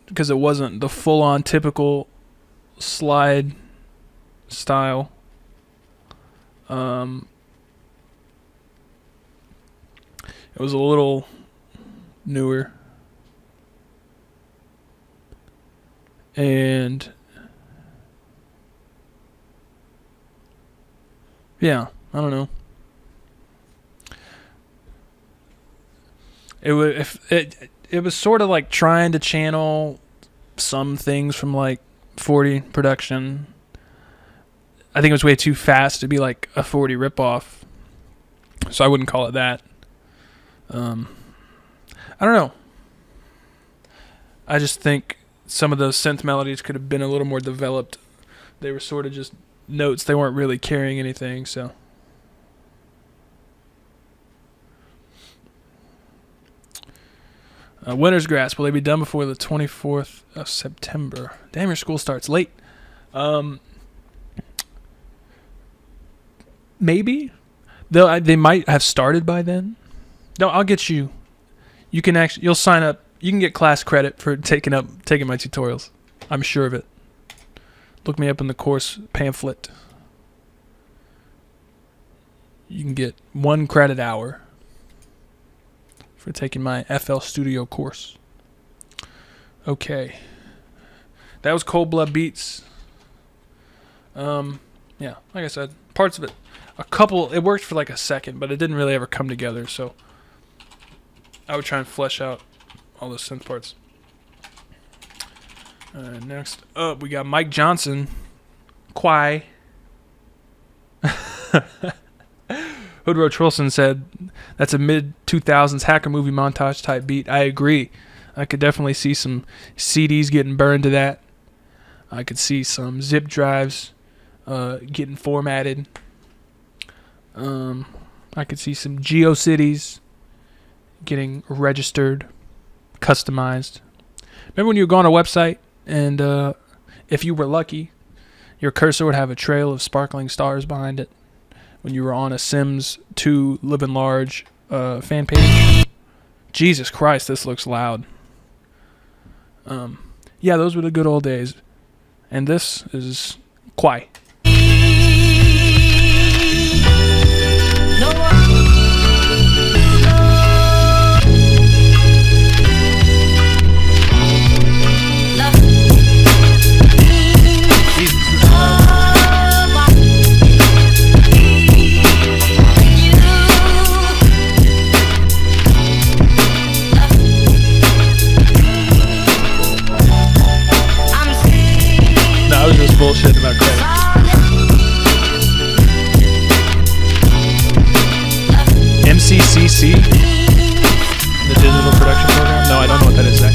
Speaker 1: because it wasn't the full-on typical slide style. It was a little newer. And yeah, I don't know. It was sort of like trying to channel some things from like 40 production. I think it was way too fast to be like a 40 ripoff, so I wouldn't call it that. I don't know. I just think some of those synth melodies could have been a little more developed. They were sort of just notes. They weren't really carrying anything, so. Winter's Grass, will they be done before the 24th of September? Damn, your school starts late. Maybe. They might have started by then. No, I'll get you. You can actually, you'll sign up. You can get class credit for taking my tutorials. I'm sure of it. Look me up in the course pamphlet. You can get 1 credit hour for taking my FL Studio course. Okay. That was Cold Blood Beats. Yeah, like I said, parts of it. It worked for like a second, but it didn't really ever come together, so I would try and flesh out all those synth parts. Next up, we got Mike Johnson. Quai. Hoodroach Wilson said, that's a mid-2000s hacker movie montage type beat. I agree. I could definitely see some CDs getting burned to that. I could see some zip drives getting formatted. I could see some GeoCities getting registered, customized. Remember when you would go on a website and if you were lucky, your cursor would have a trail of sparkling stars behind it when you were on a Sims 2 Living Large fan page? Jesus Christ, this looks loud. Yeah, those were the good old days. And this is Quai. I was just bullshitting about credit. MCCC? The digital production program? No, I don't know what that is, Zack.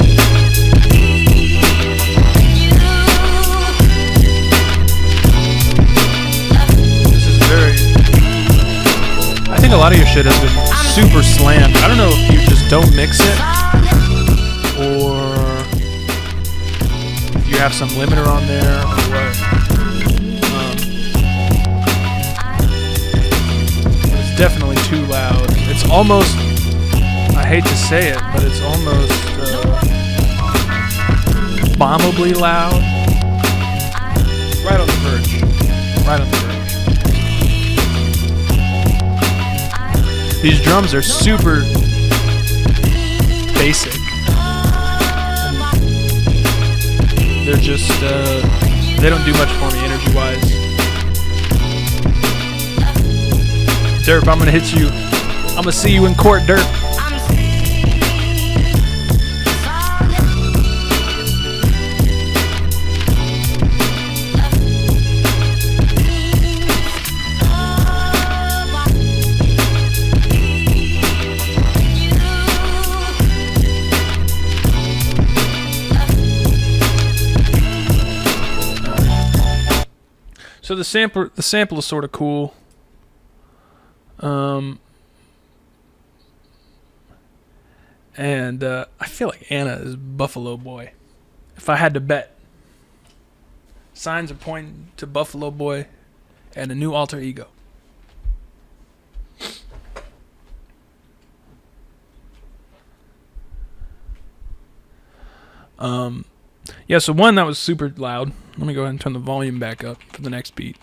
Speaker 1: This is very... I think a lot of your shit has been super slammed. I don't know if you just don't mix it, or you have some limiter on there, or what. It's definitely too loud. It's almost, I hate to say it, but it's almost bombably loud. Right on the verge. Right on the verge. These drums are super basic. They're just, they don't do much for me energy-wise. Derp, I'm gonna hit you. I'm gonna see you in court, Derp. So the sample is sort of cool. And I feel like Anna is Buffalo Boy. If I had to bet, signs are pointing to Buffalo Boy and a new alter ego. Yeah, so one, that was super loud. Let me go ahead and turn the volume back up for the next beat.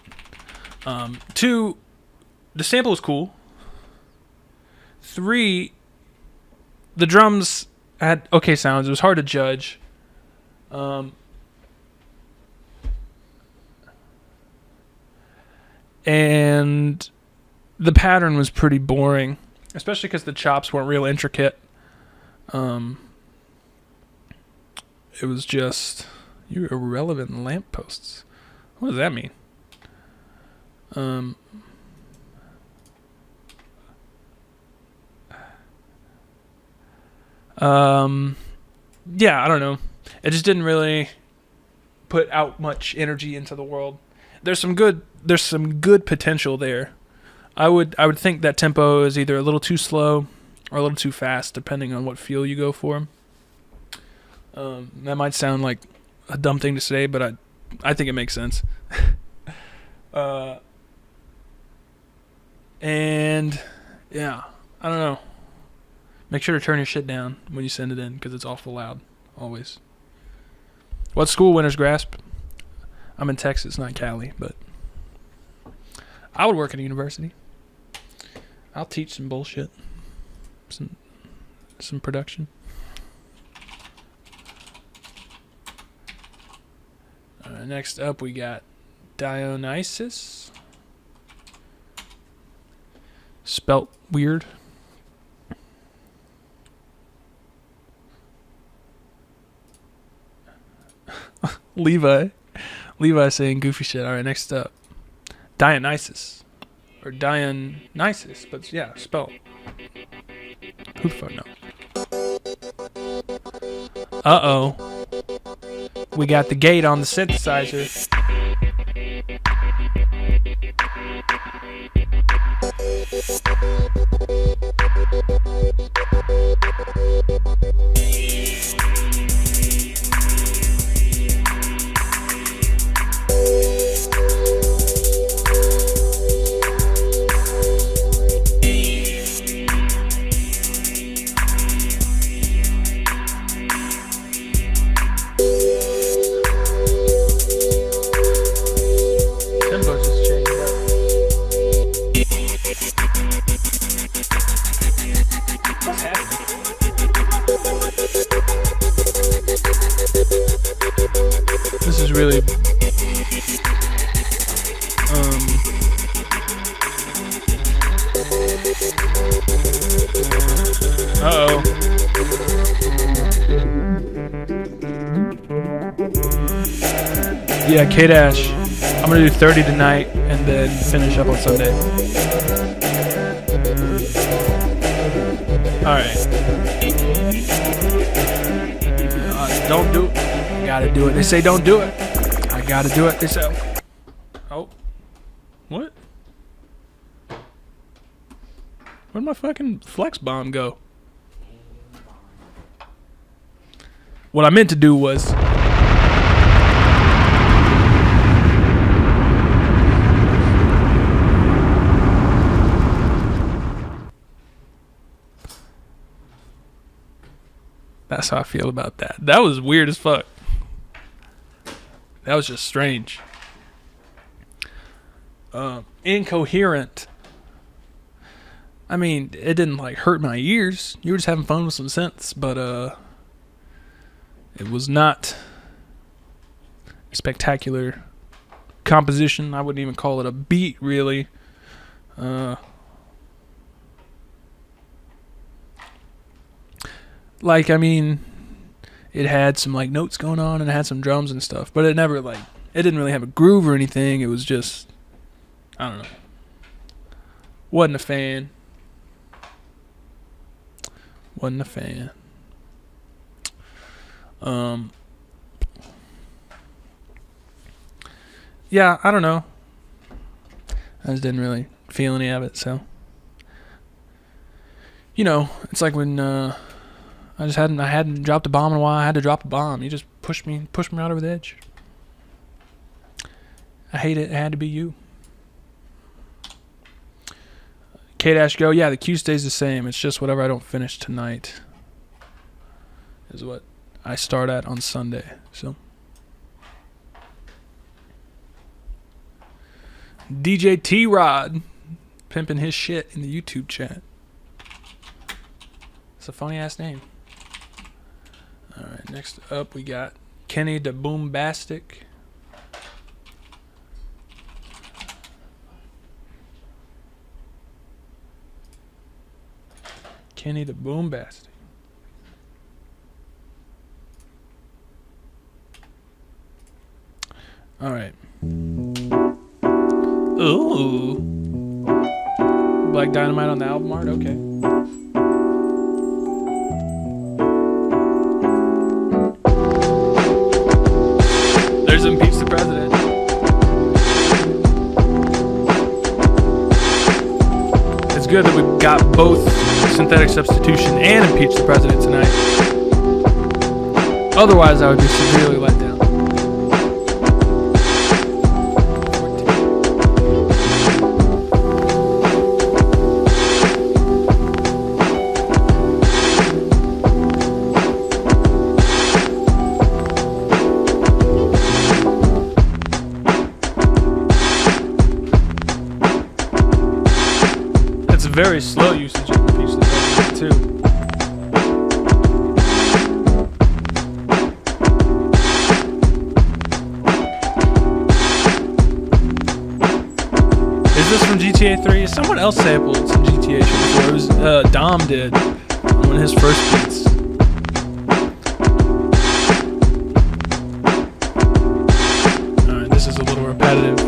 Speaker 1: Two, the sample was cool. Three, the drums had okay sounds. It was hard to judge. And the pattern was pretty boring, especially because the chops weren't real intricate. It was just, you irrelevant lampposts. What does that mean? Yeah, I don't know. It just didn't really put out much energy into the world. There's some good potential there. I would think that tempo is either a little too slow or a little too fast, depending on what feel you go for. That might sound like a dumb thing to say, but I think it makes sense. And yeah, I don't know. Make sure to turn your shit down when you send it in, because it's awful loud, always. What school, Winter's Grasp? I'm in Texas, not Cali, but I would work at a university. I'll teach some bullshit. Some production. Next up, we got Dionisis. Spelt weird. Levi saying goofy shit. All right, next up, Dionisis, or Dionysus, but yeah, spelled. Who the fuck knows? Uh-oh. We got the gate on the synthesizer. This is really uh-oh. Yeah, K-Dash. I'm gonna do 30 tonight and then finish up on Sunday. Alright. Don't do it. I gotta do it. They say don't do it. I gotta do it. They say. Oh. What? Where'd my fucking flex bomb go? What I meant to do was. That's how I feel about that. That was weird as fuck. That was just strange. Incoherent. I mean, it didn't like hurt my ears. You were just having fun with some synths, but it was not a spectacular composition. I wouldn't even call it a beat, really. Like, I mean, it had some like notes going on and it had some drums and stuff, but it never like, it didn't really have a groove or anything. It was just, I don't know. Wasn't a fan. Yeah, I don't know. I just didn't really feel any of it, so You know, it's like when I hadn't dropped a bomb in a while. I had to drop a bomb. You just pushed me right over the edge. I hate it. It had to be you. K-Dash Go, yeah, the queue stays the same. It's just whatever I don't finish tonight is what I start at on Sunday. So DJ T-Rod pimping his shit in the YouTube chat. It's a funny ass name. Alright, next up we got Kenny DeBoombastic. Kenny DeBoombastic. Alright. Ooh. Black Dynamite on the album art? Okay. There's Impeach the President. It's good that we got both Synthetic Substitution and Impeach the President tonight. Otherwise, I would be severely let down. It's very slow usage of Impeach the President, too. Is this from GTA 3? Someone else sampled some GTA shit before. It was Dom did on one of his first beats. Alright, this is a little repetitive.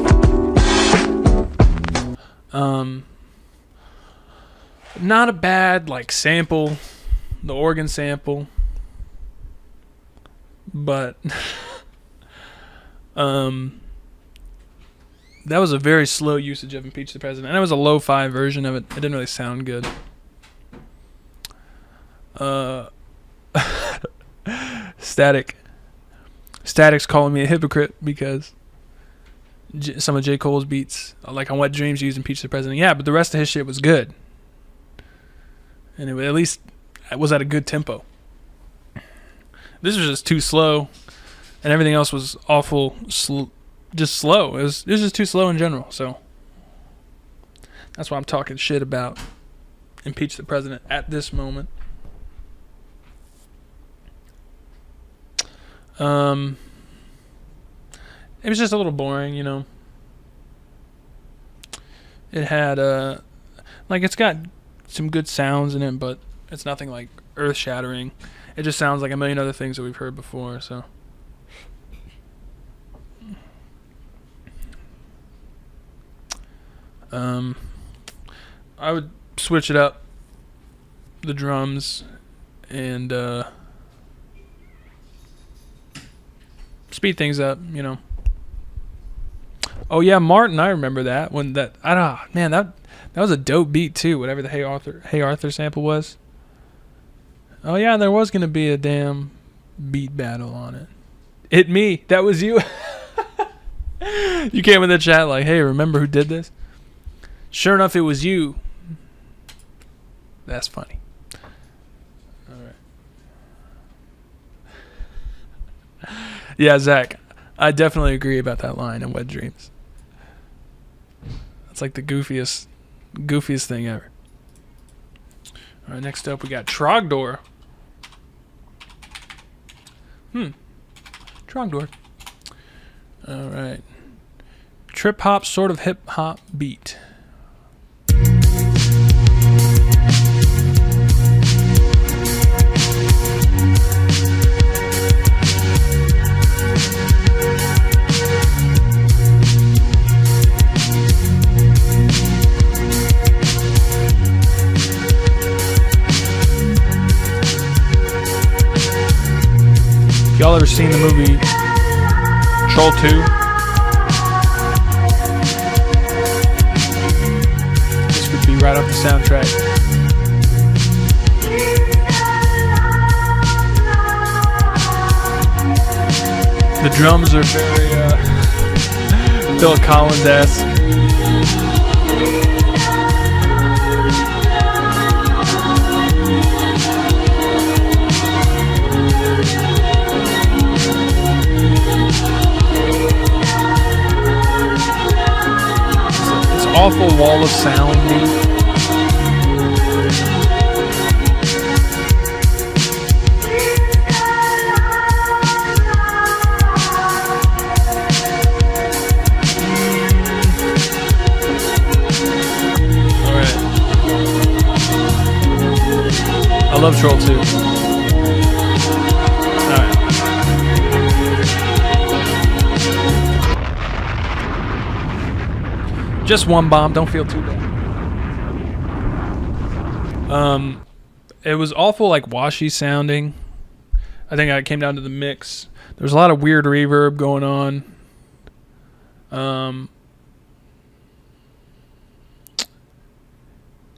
Speaker 1: Not a bad like sample, the organ sample, but that was a very slow usage of Impeach the President, and it was a lo-fi version of it. It didn't really sound good. Static's calling me a hypocrite because some of J. Cole's beats, like on Wet Dreams, used Impeach the President. Yeah, but the rest of his shit was good. And it, at least it was at a good tempo. This was just too slow, and everything else was awful, just slow. It was just too slow in general. So that's why I'm talking shit about Impeach the President at this moment. It was just a little boring, you know. It had like it's got some good sounds in it, but it's nothing like earth-shattering. It just sounds like a million other things that we've heard before, so. I would switch it up, the drums, and speed things up, you know. Oh yeah, Martin, I remember that when that. Man, that was a dope beat too. Whatever the Hey Arthur sample was. Oh yeah, there was gonna be a damn beat battle on it. It me, that was you. You came in the chat like, hey, remember who did this? Sure enough, it was you. That's funny. All right. Yeah, Zack, I definitely agree about that line in Wet Dreams. It's like the goofiest thing ever. All right, next up we got Trogdor. Trogdor. All right. Trip hop, sort of hip hop beat. Y'all ever seen the movie Troll 2? This would be right off the soundtrack. The drums are very Phil Collins-esque. It's an awful wall of sound. I love Troll 2. Alright. Just one bomb, don't feel too bad. It was awful, like, washy sounding. I think it came down to the mix. There's a lot of weird reverb going on.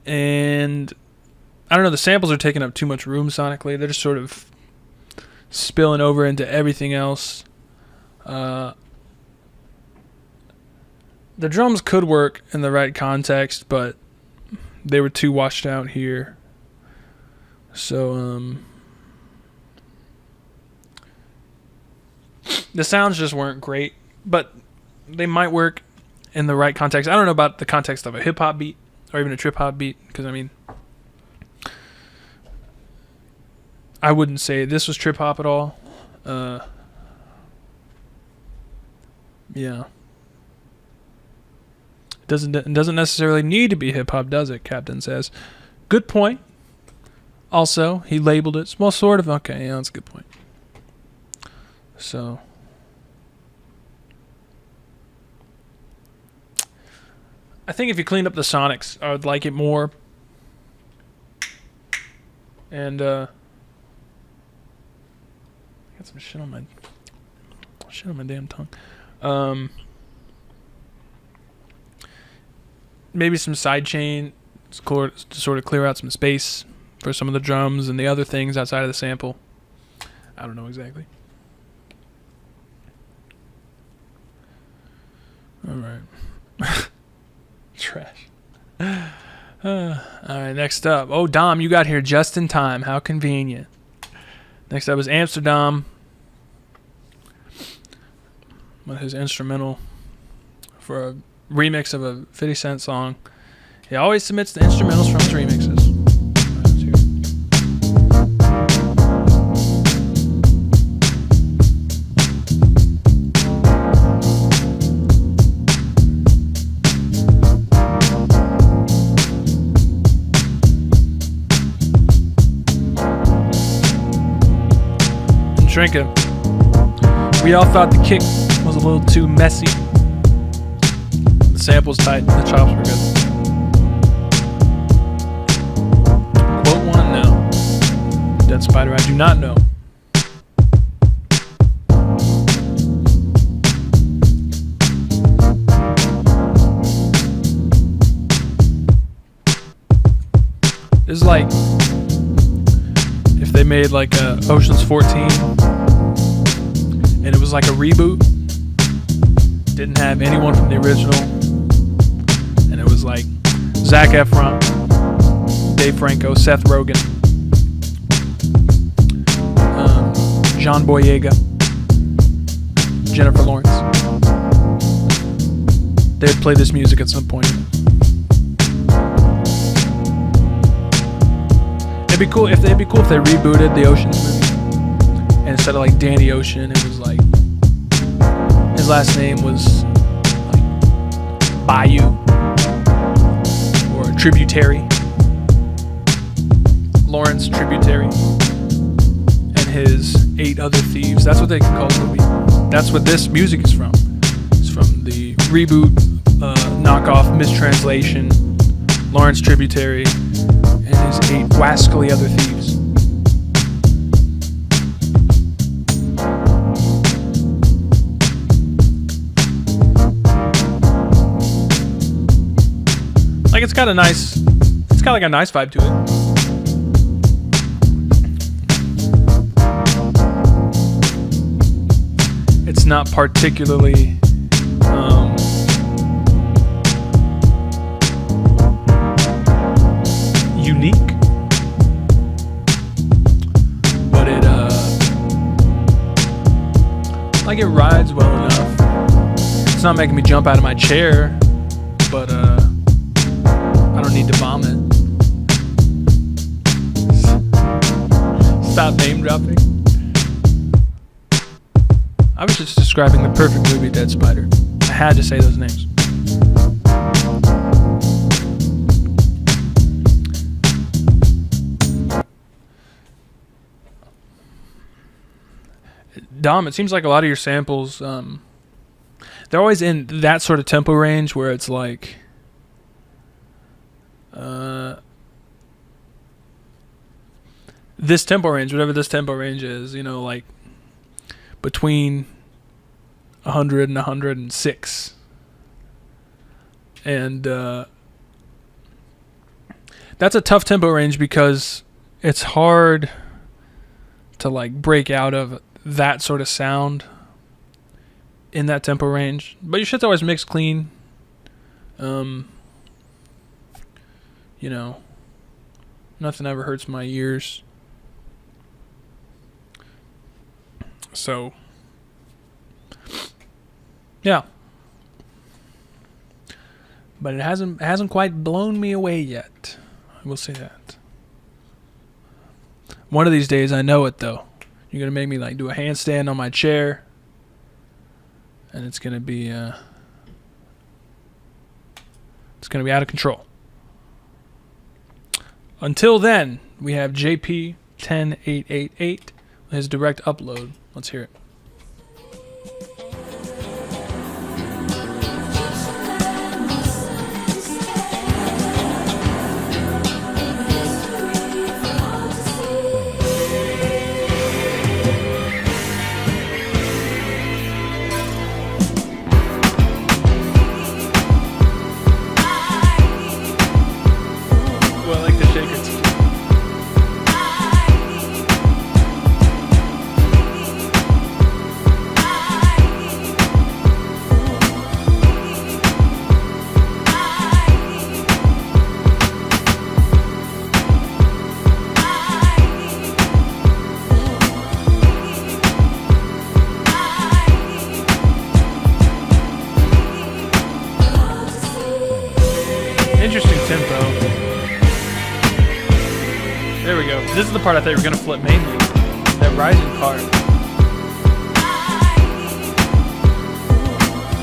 Speaker 1: And I don't know, the samples are taking up too much room sonically. They're just sort of spilling over into everything else. The drums could work in the right context, but they were too washed out here. So, the sounds just weren't great, but they might work in the right context. I don't know about the context of a hip-hop beat or even a trip-hop beat, because, I mean, I wouldn't say this was trip-hop at all. Yeah. It doesn't necessarily need to be hip-hop, does it? Captain says. Good point. Also, he labeled it. Well, sort of. Okay, yeah, that's a good point. So, I think if you cleaned up the sonics, I would like it more. And I got some shit on my damn tongue. Maybe some sidechain to sort of clear out some space for some of the drums and the other things outside of the sample. I don't know exactly. All right. Trash. All right, next up. Oh, Dom, you got here just in time. How convenient. Next up is Amsterdam. With his instrumental for a remix of a 50 Cent song. He always submits the instrumentals from his remixes. Inshinka. We all thought the kick was a little too messy. The sample's tight, the chops were good. Quote one, no. Dead Spider, I do not know. This is like if they made like a Ocean's 14 and it was like a reboot. Didn't have anyone from the original. And it was like Zac Efron, Dave Franco, Seth Rogen, John Boyega, Jennifer Lawrence. They'd play this music at some point. It'd be cool if they rebooted the Ocean's movie. And instead of like Danny Ocean, it was like his last name was like Bayou or Tributary. Lawrence Tributary and his 8 Other Thieves. That's what they can call the movie. That's what this music is from. It's from the reboot, knockoff, mistranslation, Lawrence Tributary and his 8 wascally Other Thieves. Like it's got like a nice vibe to it. It's not particularly unique, but it like it rides well enough. It's not making me jump out of my chair, but I don't need to vomit. Stop name dropping. I was just describing the perfect movie, Dead Spider. I had to say those names. Dom, it seems like a lot of your samples, they're always in that sort of tempo range where it's like, this tempo range, whatever this tempo range is, you know, like between 100 and 106. And that's a tough tempo range because it's hard to like break out of that sort of sound in that tempo range, but your shit's always mixed clean. You know, nothing ever hurts my ears. So, yeah. But it hasn't quite blown me away yet. I will say that. One of these days, I know it though. You're gonna make me like do a handstand on my chair, and it's gonna be out of control. Until then, we have JP10888, his direct upload. Let's hear it. This is the part I thought you were going to flip mainly. That rising part.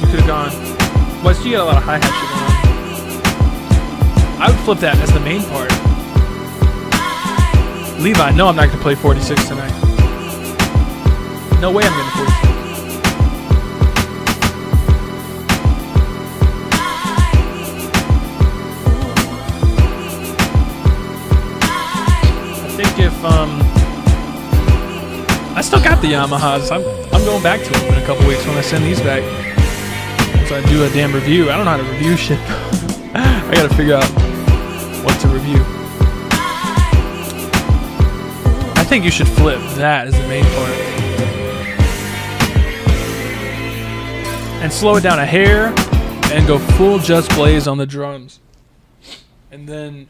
Speaker 1: You could have gone... Well, you got a lot of hi-hat shit going on. I would flip that as the main part. Levi, no, I'm not going to play 46 tonight. No way I'm going to 46. I still got the Yamahas. I'm going back to them in a couple weeks when I send these back. So I do a damn review. I don't know how to review shit. I gotta figure out what to review. I think you should flip that as the main part. And slow it down a hair and go full Just Blaze on the drums. And then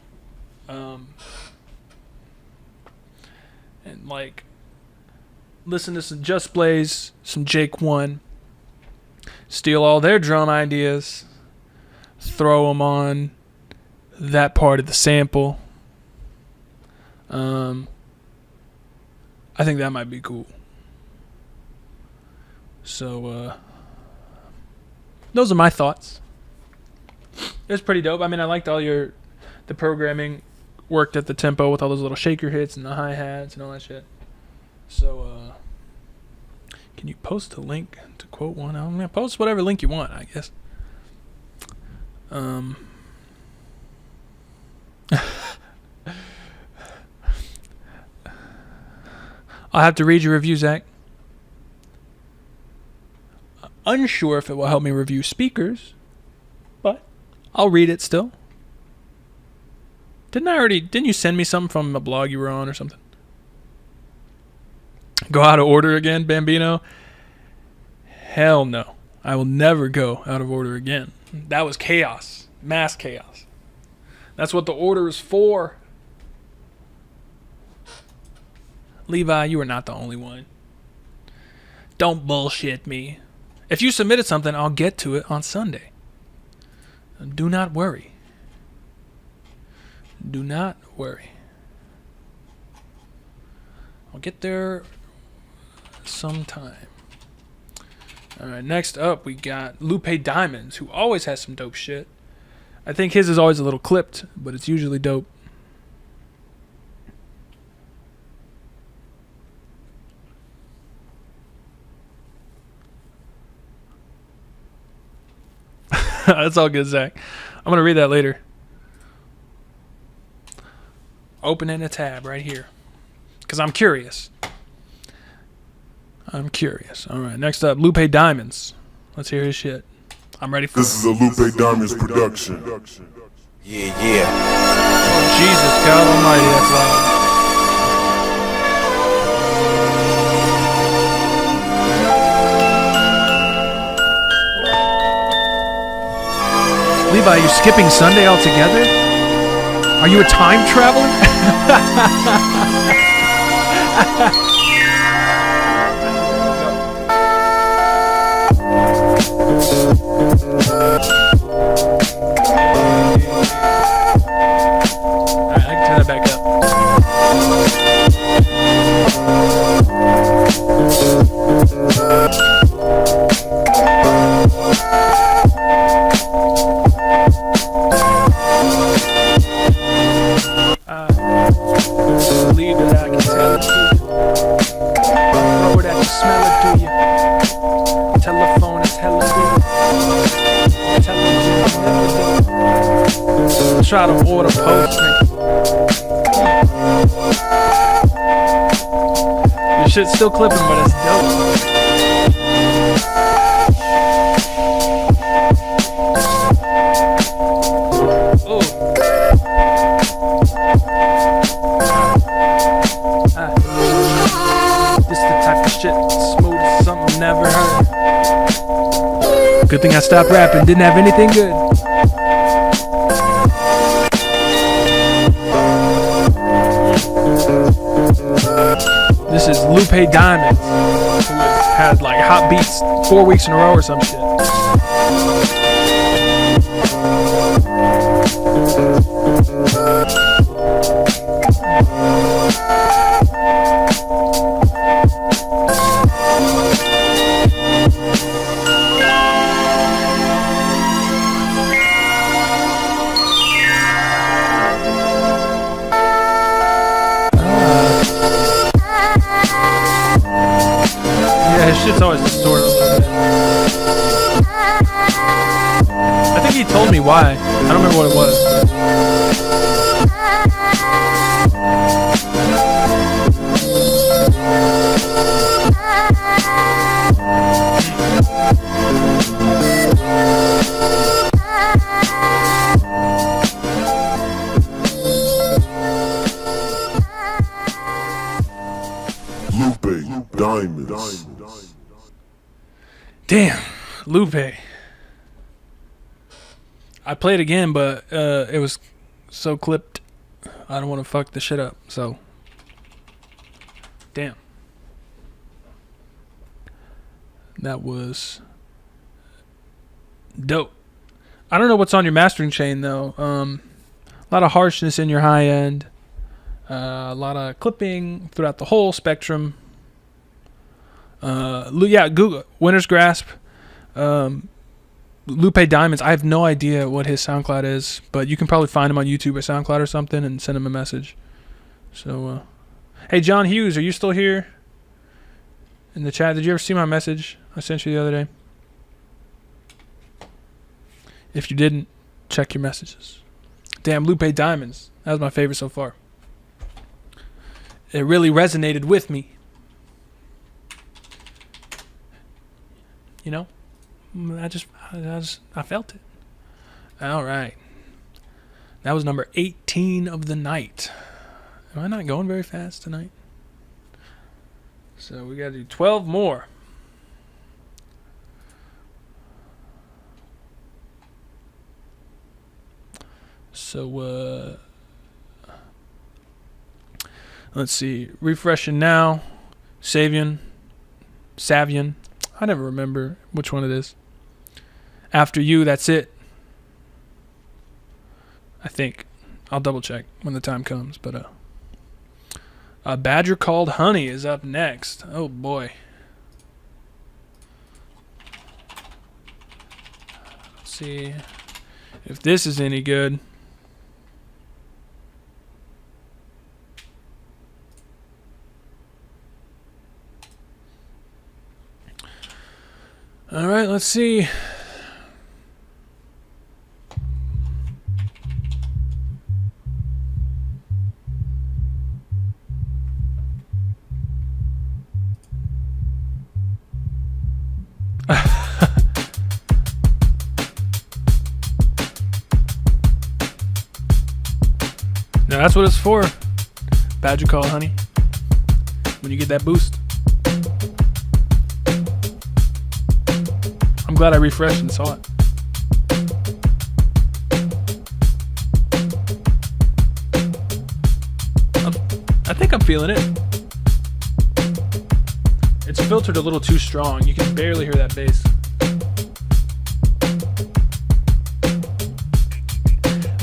Speaker 1: and like listen to some Just Blaze, some Jake One, steal all their drum ideas, throw them on that part of the sample. I think that might be cool. So those are my thoughts. It was pretty dope. I mean, I liked all the programming worked at the tempo with all those little shaker hits and the hi-hats and all that shit. So, can you post a link to quote one album? Yeah, post whatever link you want, I guess. I'll have to read your review, Zack. Unsure if it will help me review speakers, but I'll read it still. Didn't you send me something from a blog you were on or something? Go out of order again, Bambino. Hell no. I will never go out of order again. That was chaos. Mass chaos. That's what the order is for. Levi, you are not the only one. Don't bullshit me. If you submitted something, I'll get to it on Sunday. Do not worry. Do not worry. I'll get there sometime. Alright, next up we got Lupe Diamonds, who always has some dope shit. I think his is always a little clipped, but it's usually dope. That's all good, Zack. I'm going to read that later. Opening a tab right here. Because I'm curious. I'm curious. All right, next up, Lupe Diamonds. Let's hear his shit. I'm ready for
Speaker 9: This is a Lupe Diamonds production.
Speaker 3: Yeah.
Speaker 1: Oh, Jesus, God almighty, that's loud. Levi, are you skipping Sunday altogether? Are you a time traveler? Alright, I can turn that back up. Believe that I can tell it to you. Know that you smell it, do you? Telephone is hella good. Television is never good. Try to order Postmates. Your shit's still clipping, but it's dope. This the type of shit smooth as something never heard. Good thing I stopped rapping, didn't have anything good. This is Lupe Diamonds, who has had like hot beats 4 weeks in a row or some shit. Shit's always distorted a little bit. I think he told me why. I don't remember what it was.
Speaker 9: Lupe Diamonds.
Speaker 1: Damn, Lupe. I played again, but it was so clipped. I don't want to fuck the shit up, so. Damn. That was dope. I don't know what's on your mastering chain, though. A lot of harshness in your high end. A lot of clipping throughout the whole spectrum. Yeah, Google Winter's Grasp, Lupe Diamonds. I have no idea what his SoundCloud is, but you can probably find him on YouTube or SoundCloud or something and send him a message. So, hey, John Hughes, are you still here in the chat? Did you ever see my message I sent you the other day? If you didn't, check your messages. Damn, Lupe Diamonds. That was my favorite so far. It really resonated with me. You know, I felt it. All right. That was number 18 of the night. Am I not going very fast tonight? So we got to do 12 more. So, let's see. Refreshing now. Savian. I never remember which one it is. After You, that's it. I think. I'll double check when the time comes. But a Badger Called Honey is up next. Oh boy. Let's see if this is any good. All right, let's see. Now that's what it's for. Badger Call Honey. When you get that boost. I'm glad I refreshed and saw it. I think I'm feeling it. It's filtered a little too strong. You can barely hear that bass.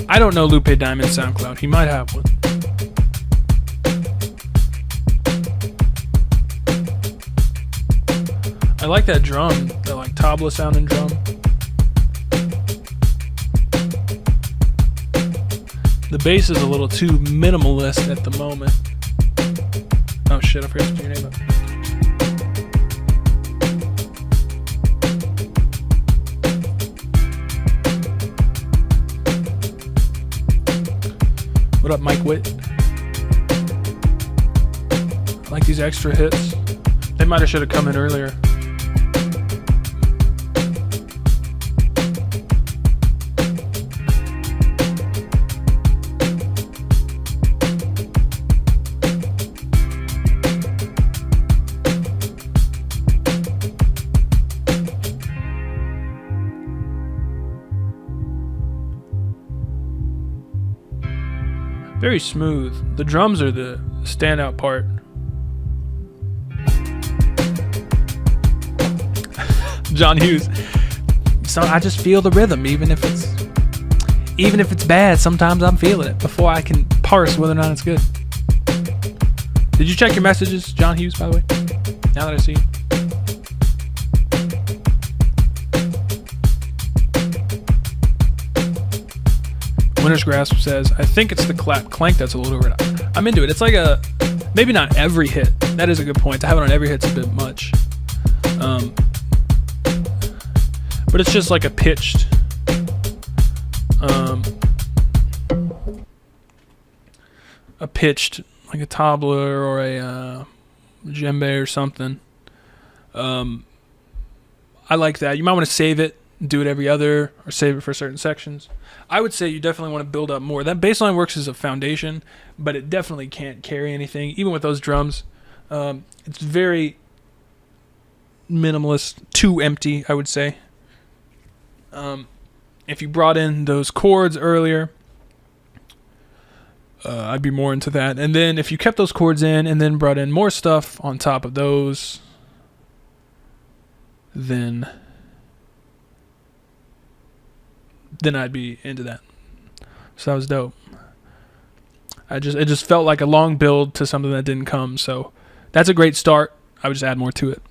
Speaker 1: I don't know Lupe Diamond's SoundCloud. He might have one. I like that drum, that like tabla sounding drum. The bass is a little too minimalist at the moment. Oh shit, I forgot to put your name up. What up, Mike Witt? I like these extra hits. They might have should have come in earlier. Very smooth. The drums are the standout part. John Hughes. So I just feel the rhythm, even if it's bad. Sometimes I'm feeling it before I can parse whether or not it's good. Did you check your messages, John Hughes? By the way, now that I see you. Winter's Grasp says, I think it's the clap clank that's a little over. I'm into it. It's like a, maybe not every hit. That is a good point. To have it on every hit's a bit much. But it's just like a pitched, like a tabla or a djembe or something. I like that. You might want to save it, do it every other, or save it for certain sections. I would say you definitely want to build up more. That bass line works as a foundation, but it definitely can't carry anything, even with those drums. It's very minimalist, too empty, I would say. If you brought in those chords earlier, I'd be more into that. And then if you kept those chords in and then brought in more stuff on top of those, then I'd be into that. So that was dope. It just felt like a long build to something that didn't come. So that's a great start. I would just add more to it.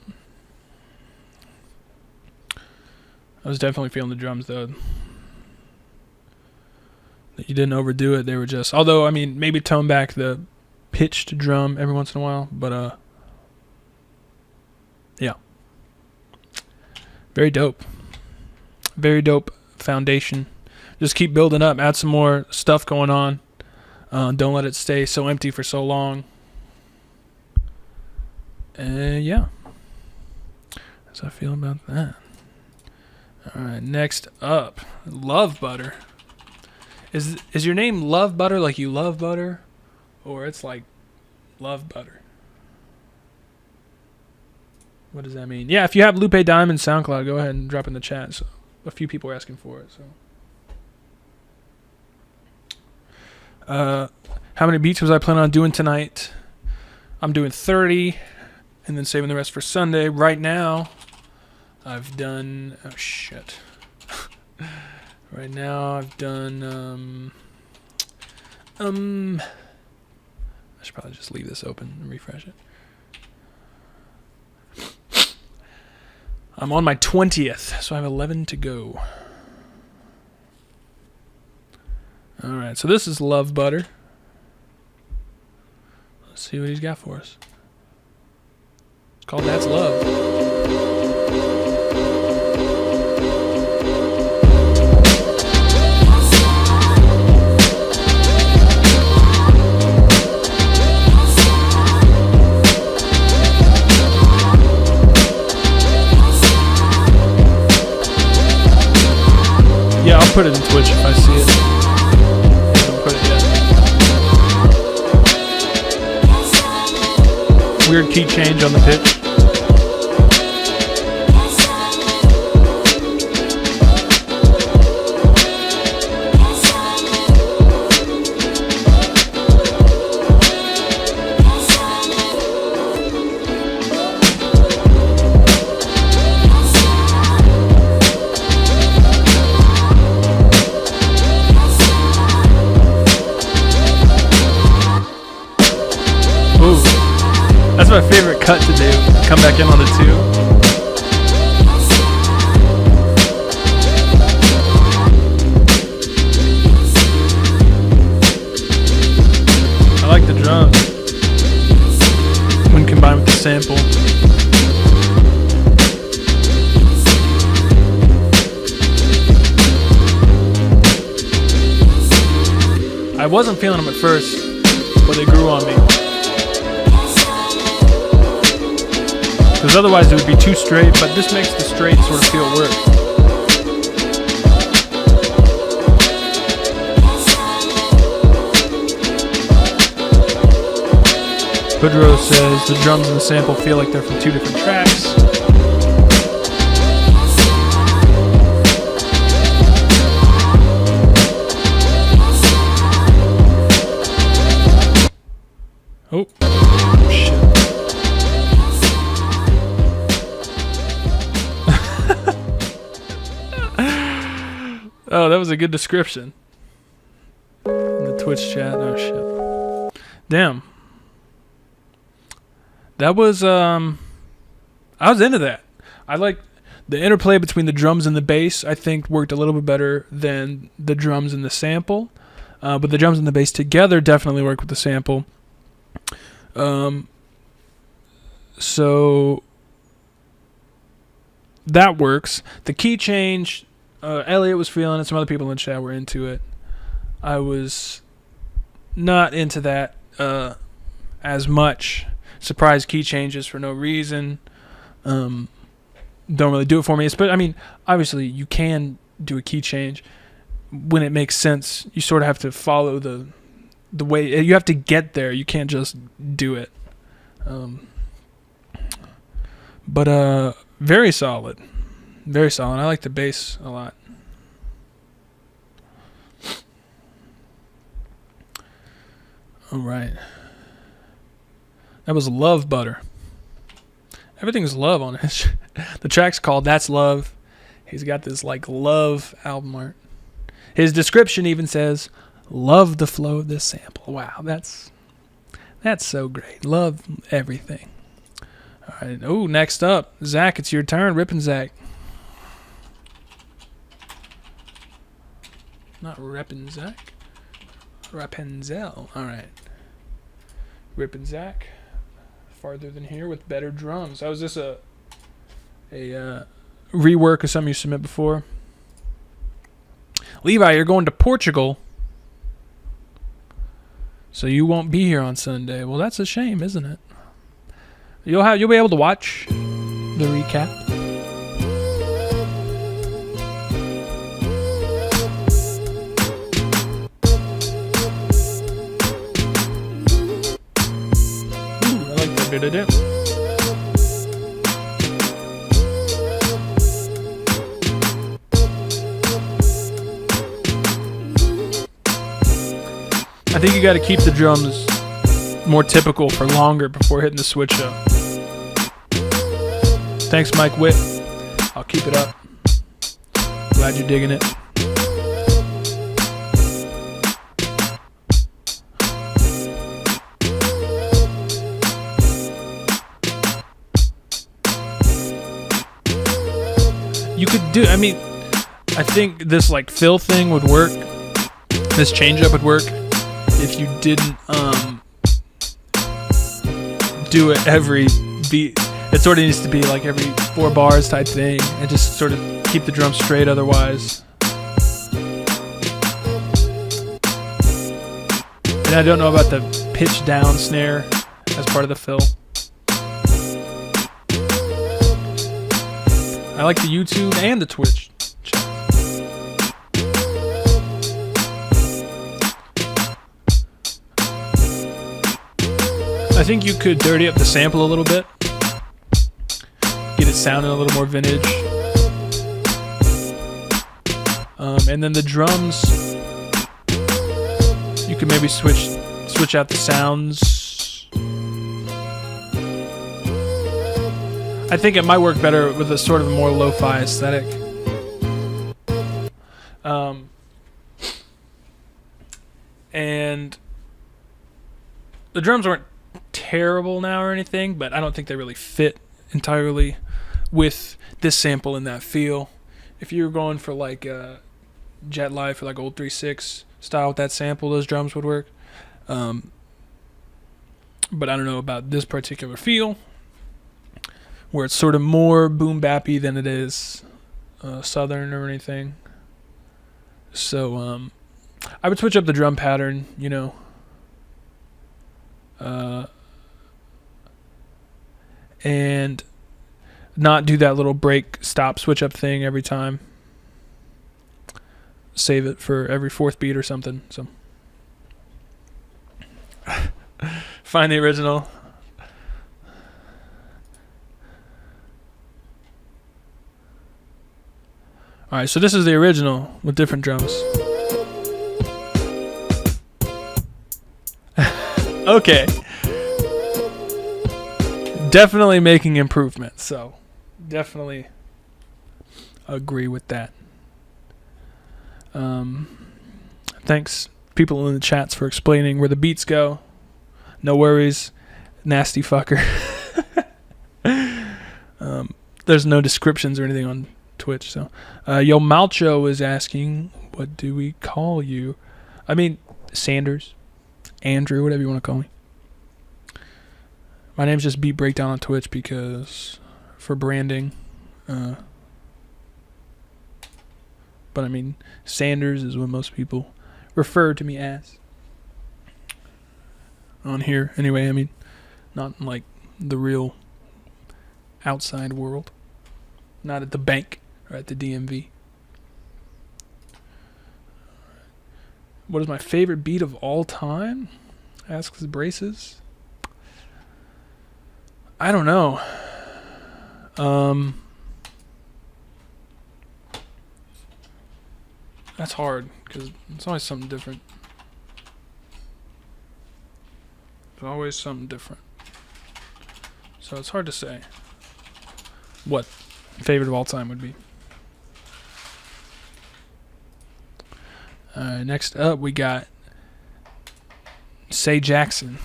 Speaker 1: I was definitely feeling the drums though. That you didn't overdo it. They were just, although I mean maybe tone back the pitched drum every once in a while, but yeah. Very dope. Very dope foundation. Just keep building up, add some more stuff going on. Don't let it stay so empty for so long. Yeah. How's I feel about that? Alright, next up. Love Butter. Is your name Love Butter like you love butter? Or it's like Love Butter? What does that mean? Yeah, if you have Lupe Diamond SoundCloud, go ahead and drop in the chat. So a few people are asking for it. So How many beats was I planning on doing tonight? I'm doing 30 and then saving the rest for Sunday. Right now, I've done... Oh, shit. Right now, I've done... I should probably just leave this open and refresh it. I'm on my 20th, so I have 11 to go. Alright, so this is Love Butter. Let's see what he's got for us. It's called That's Love. Yeah, I'll put it in Twitch if I see it. I haven't put it yet. Weird key change on the pitch. That's my favorite cut to do. Come back in on the 2. I like the drums when combined with the sample. I wasn't feeling them at first, but they grew on me. Because otherwise it would be too straight, but this makes the straight sort of feel work. Hoodro says the drums and the sample feel like they're from 2 different tracks. Oh, shit. Oh, that was a good description. In the Twitch chat. Oh, shit. Damn. That was, I was into that. I like the interplay between the drums and the bass, I think worked a little bit better than the drums and the sample. But the drums and the bass together definitely work with the sample. So that works. The key change... Elliot was feeling it. Some other people in the chat were into it. I was not into that as much. Surprise key changes for no reason. Don't really do it for me. But I mean, obviously, you can do a key change when it makes sense. You sort of have to follow the way. You have to get there. You can't just do it. But very solid. Very solid. I like the bass a lot. All right. That was Love Butter. Everything's love on it. The track's called That's Love. He's got this like love album art. His description even says, "Love the flow of this sample." Wow, that's so great. Love everything. All right. Oh, next up, Zack. It's your turn. Rippin' Zack. Not Reppin' Zack. Rapunzel. Alright. Rippin' Zack. Farther than here with better drums. Was this a rework of something you submit before? Levi, you're going to Portugal, so you won't be here on Sunday. Well, that's a shame, isn't it? You'll be able to watch the recap. Da-da-da. I think you got to keep the drums more typical for longer before hitting the switch up. Thanks, Mike Witt. I'll keep it up. Glad you're digging it. You could do, I mean, I think this like fill thing would work. This change up would work if you didn't do it every beat. It sort of needs to be like every 4 bars type thing and just sort of keep the drum straight otherwise. And I don't know about the pitch down snare as part of the fill. I like the YouTube and the Twitch chat. I think you could dirty up the sample a little bit. Get it sounding a little more vintage. And then the drums, you could maybe switch out the sounds. I think it might work better with a sort of more lo-fi aesthetic. And the drums weren't terrible now or anything, but I don't think they really fit entirely with this sample and that feel. If you were going for like Jet Life or like old 3.6 style with that sample, those drums would work. But I don't know about this particular feel, where it's sort of more boom bappy than it is southern or anything. So I would switch up the drum pattern, you know. And not do that little break, stop, switch up thing every time. Save it for every 4th beat or something. So find the original. Alright, so this is the original with different drums. Okay. Definitely making improvements, so definitely agree with that. Thanks, people in the chats, for explaining where the beats go. No worries, nasty fucker. There's no descriptions or anything on Twitch, so. Yo Malcho is asking, what do we call you? I mean, Sanders, Andrew, whatever you want to call me. My name's just Beat Breakdown on Twitch because for branding. But I mean, Sanders is what most people refer to me as on here. Anyway, I mean, not in like the real outside world. Not at the bank or at the DMV. What is my favorite beat of all time? Asks the Braces. I don't know. That's hard because it's always something different. There's always something different. So it's hard to say what favorite of all time would be. Next up, we got Say Jackson.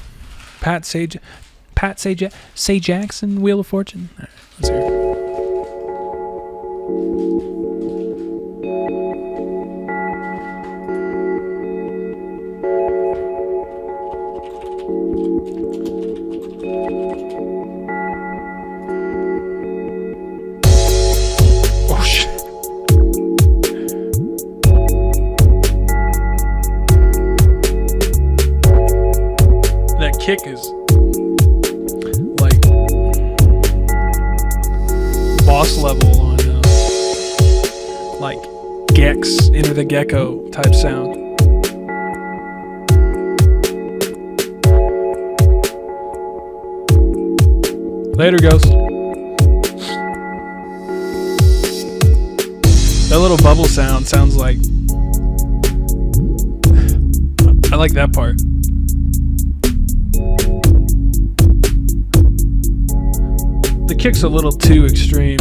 Speaker 1: Say Jackson, Wheel of Fortune. All right, let's hear it. Oh shit. That kick is boss level on like Gex, Enter the Gecko type sound. Later, Ghost. That little bubble sound sounds like I like that part. The kick's a little too extreme.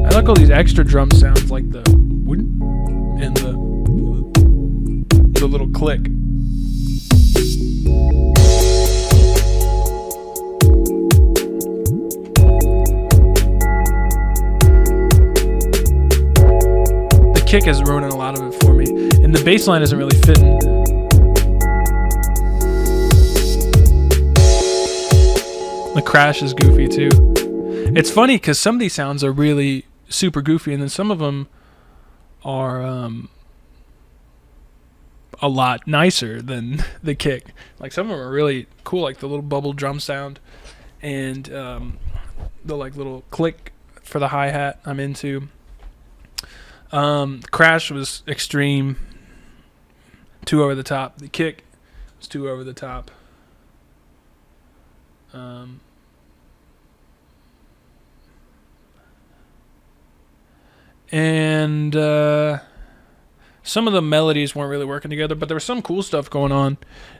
Speaker 1: I like all these extra drum sounds, like the wooden and the little click. The kick is ruining a lot of it for me, and the bass line isn't really fitting. The crash is goofy too. It's funny because some of these sounds are really super goofy, and then some of them are a lot nicer than the kick. Like some of them are really cool, like the little bubble drum sound and the like little click for the hi-hat I'm into. Crash was extreme, too over the top. The kick was too over the top. And some of the melodies weren't really working together, but there was some cool stuff going on.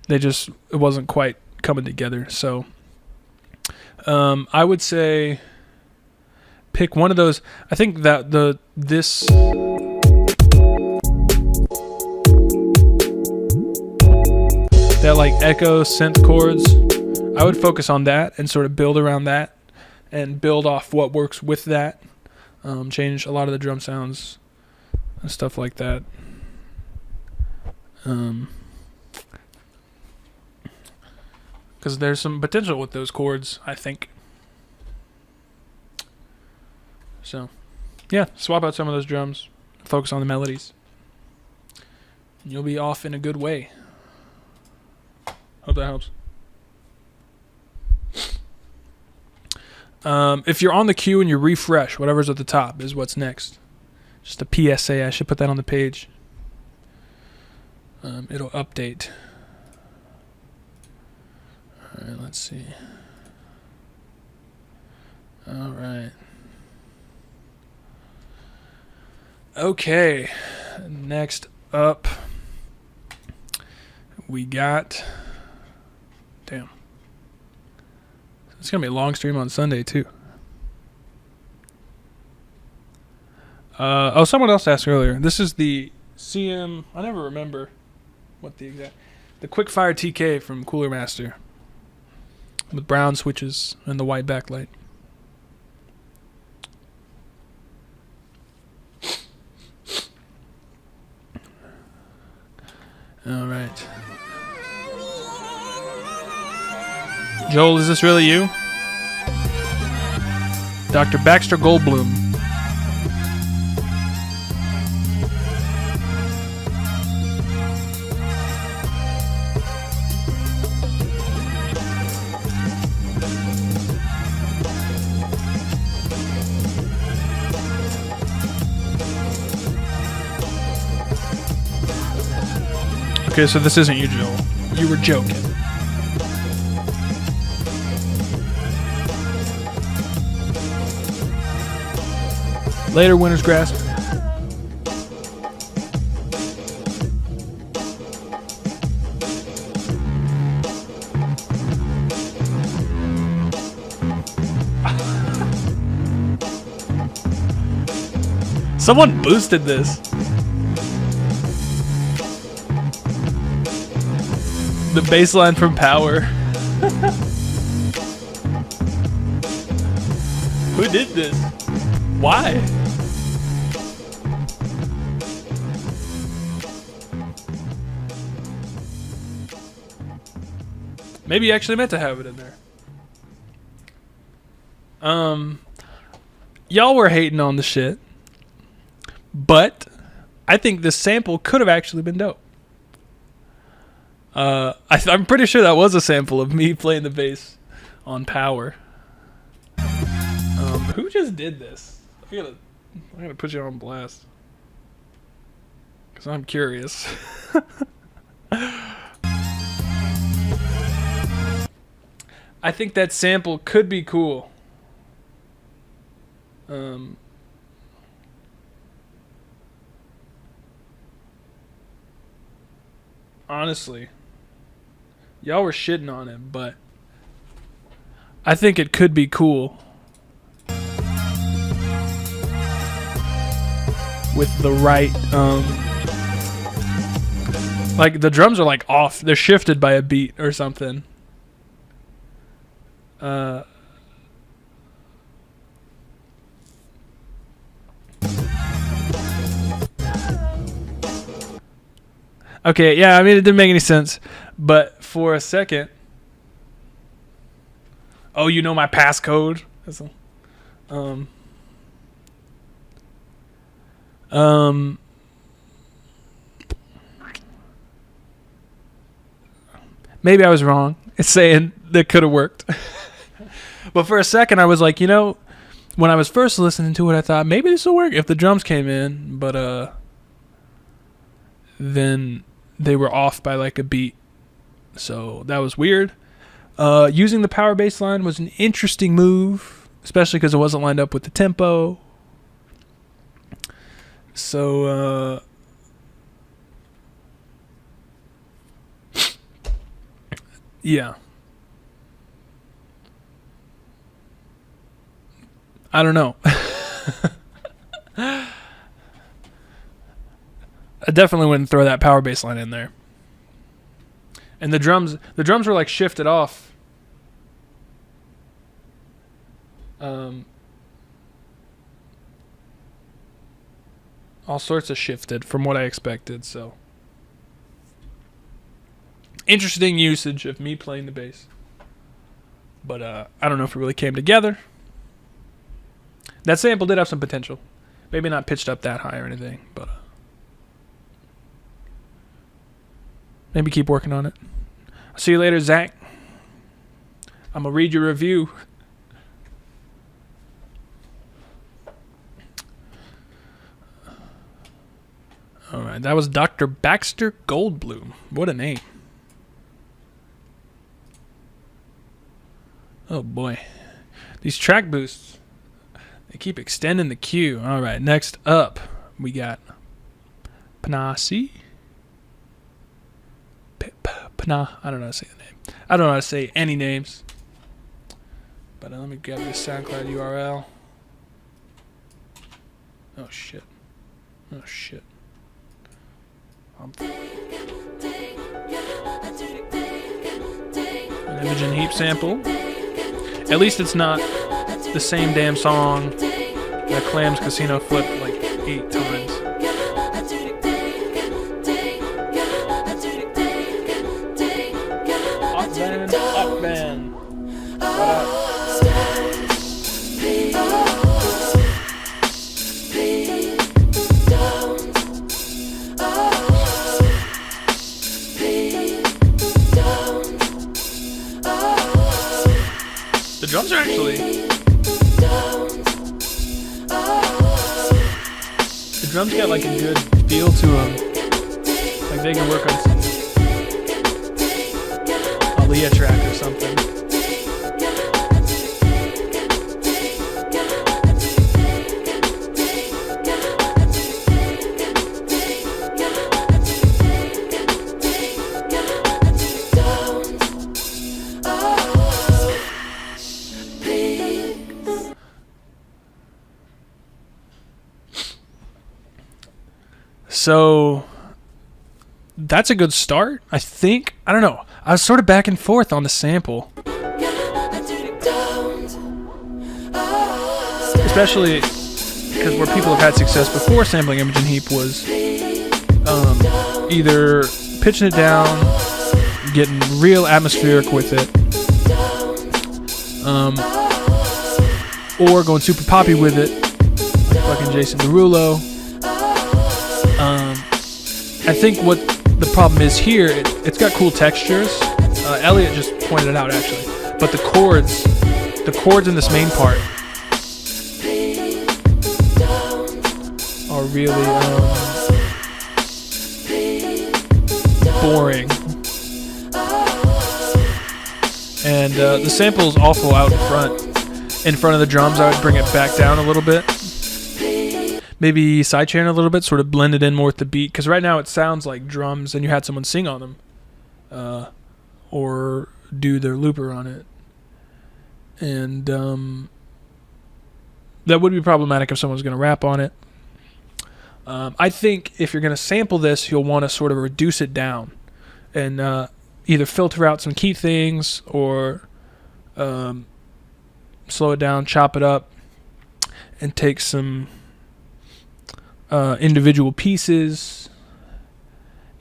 Speaker 1: It wasn't quite coming together. So I would say pick one of those. I think that this that like echo synth chords, I would focus on that and sort of build around that and build off what works with that. Change a lot of the drum sounds and stuff like that. Because there's some potential with those chords, I think. So, yeah, swap out some of those drums, focus on the melodies, and you'll be off in a good way. Hope that helps. If you're on the queue and you refresh, whatever's at the top is what's next. Just a PSA, I should put that on the page. It'll update. Alright, let's see. Alright. Okay, next up, we got... Damn. It's going to be a long stream on Sunday, too. Someone else asked earlier. This is the CM... I never remember what the exact... The Quickfire TK from Cooler Master. With brown switches and the white backlight. Alright. Joel, is this really you? Dr. Baxter Goldblum. Okay, so this isn't you, Joel. You were joking. Later, Winter's Grasp. Someone boosted this. The bass line from Power. Who did this? Why? Maybe you actually meant to have it in there. Y'all were hating on the shit, but I think this sample could have actually been dope. I'm pretty sure that was a sample of me playing the bass on Power. Who just did this? I gotta put you on blast, because I'm curious. I think that sample could be cool. Honestly, y'all were shitting on him, but I think it could be cool with the right like the drums are like off, they're shifted by a beat or something. Okay, yeah, I mean, it didn't make any sense, but for a second... Oh, you know my passcode? Maybe I was wrong. It's saying that could have worked. But for a second, I was like, you know, when I was first listening to it, I thought, maybe this will work if the drums came in, but then they were off by like a beat, so that was weird. Using the power bass line was an interesting move, especially because it wasn't lined up with the tempo. So yeah, I don't know. I definitely wouldn't throw that power bass line in there. And the drums were like shifted off. All sorts of shifted from what I expected, so. Interesting usage of me playing the bass. But I don't know if it really came together. That sample did have some potential. Maybe not pitched up that high or anything, but maybe keep working on it. I'll see you later, Zack. I'm going to read your review. Alright, that was Dr. Baxter Goldblum. What a name. Oh boy. These track boosts, they keep extending the queue. Alright, next up, we got Pazi. I don't know how to say the name. I don't know how to say any names. But let me grab this SoundCloud URL. Oh shit. Oh shit. An Imogen Heap sample. At least it's not the same damn song that Clams Casino flipped like 8 times. Up band. What up? The drums are actually... The drums got like a good feel to them. Like they can work on some Elliot track or something. So that's a good start, I think. I don't know. I was sort of back and forth on the sample. Especially because where people have had success before sampling Imogen Heap was either pitching it down, getting real atmospheric with it, or going super poppy with it, like fucking Jason Derulo. I think what the problem is here, it's got cool textures. Elliot just pointed it out actually, but the chords in this main part are really boring, And the sample's awful out in front of the drums. I would bring it back down a little bit. Maybe sidechain a little bit, sort of blend it in more with the beat. Because right now it sounds like drums and you had someone sing on them. Or do their looper on it. And that would be problematic if someone's going to rap on it. I think if you're going to sample this, you'll want to sort of reduce it down. And either filter out some key things or slow it down, chop it up, and take some individual pieces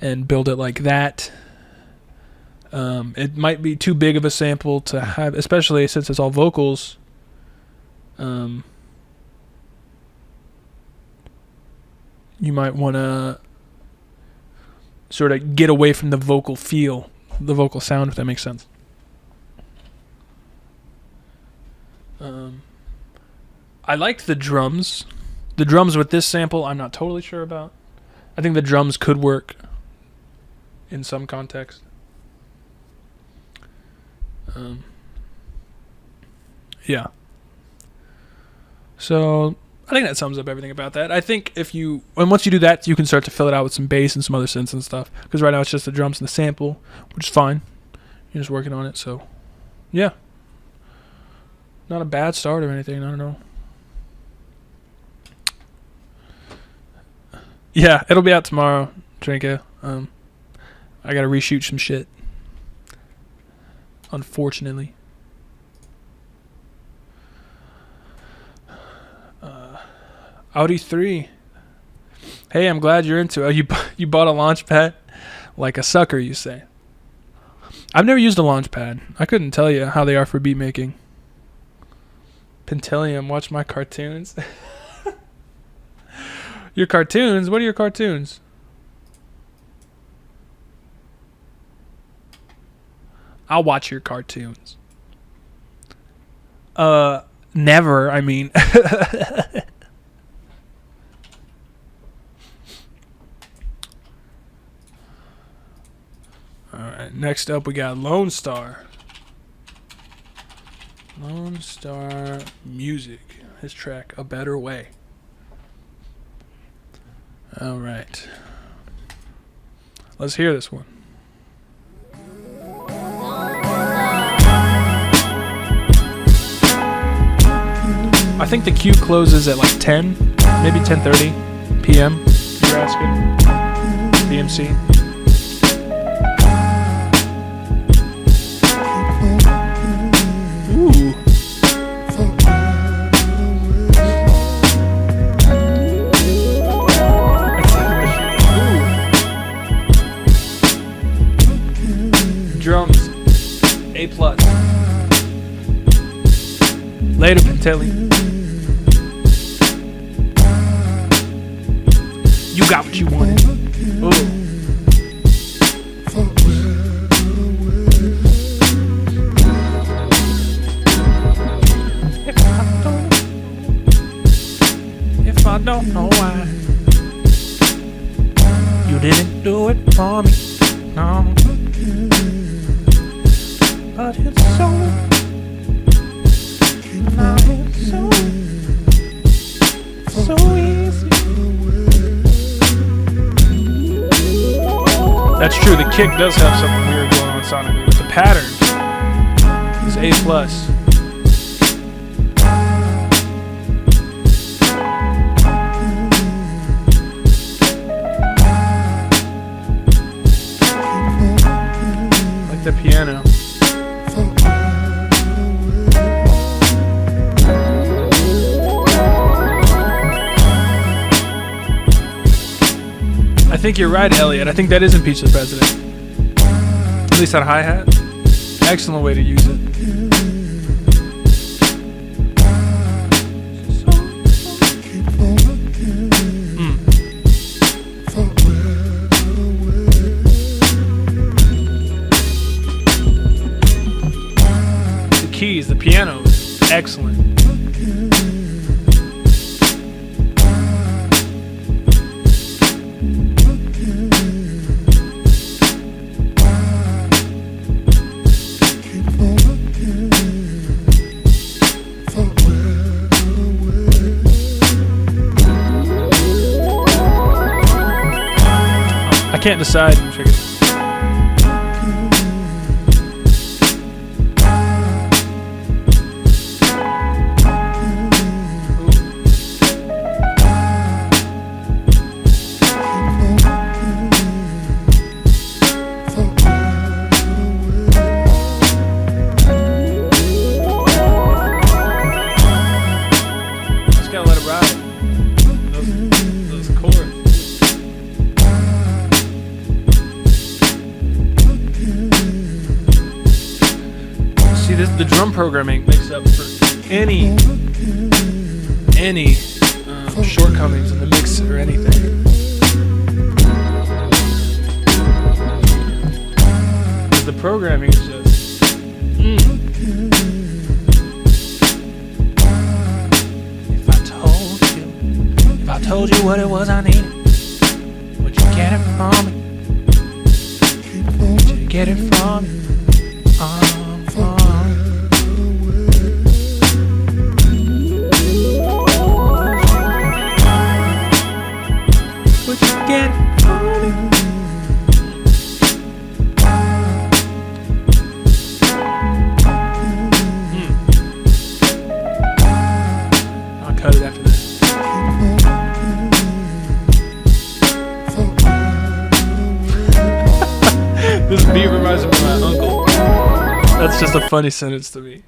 Speaker 1: and build it like that. It might be too big of a sample to have, especially since it's all vocals. You might want to sort of get away from the vocal feel, the vocal sound, if that makes sense. I liked the drums. The drums with this sample, I'm not totally sure about. I think the drums could work in some context. Yeah. So I think that sums up everything about that. I think once you do that, you can start to fill it out with some bass and some other synths and stuff. Because right now it's just the drums and the sample, which is fine. You're just working on it, so yeah. Not a bad start or anything, I don't know. Yeah, it'll be out tomorrow, Trinka. I gotta reshoot some shit. Unfortunately. Audi 3. Hey, I'm glad you're into it. You bought a launch pad? Like a sucker, you say. I've never used a launch pad. I couldn't tell you how they are for beat making. Pentillium, watch my cartoons. Your cartoons? What are your cartoons? I'll watch your cartoons. Never, I mean. Alright, next up we got Lone Star. Lone Star Music. His track, A Better Way. Alright. Let's hear this one. I think the queue closes at like 10, maybe 10:30 p.m. You're asking. BMC. Ooh. Drums. A+. Later, Pentelli. You got what you wanted. Ooh. If I don't know why you didn't do it for me, no. But it's so, now it's so easy. That's true. The kick does have something weird going on sonically, but the pattern is A+. Like the piano. I think you're right, Elliot. I think that is Impeach the President. At least that hi-hat. Excellent way to use it. The keys, the piano, excellent. can't decide. Check it. The drum programming makes up for any shortcomings in the mix or anything. Because the programming is just If I told you what it was I needed, would you get it from me? Would you get it from me? This beat reminds me of my uncle. That's just a funny sentence to me.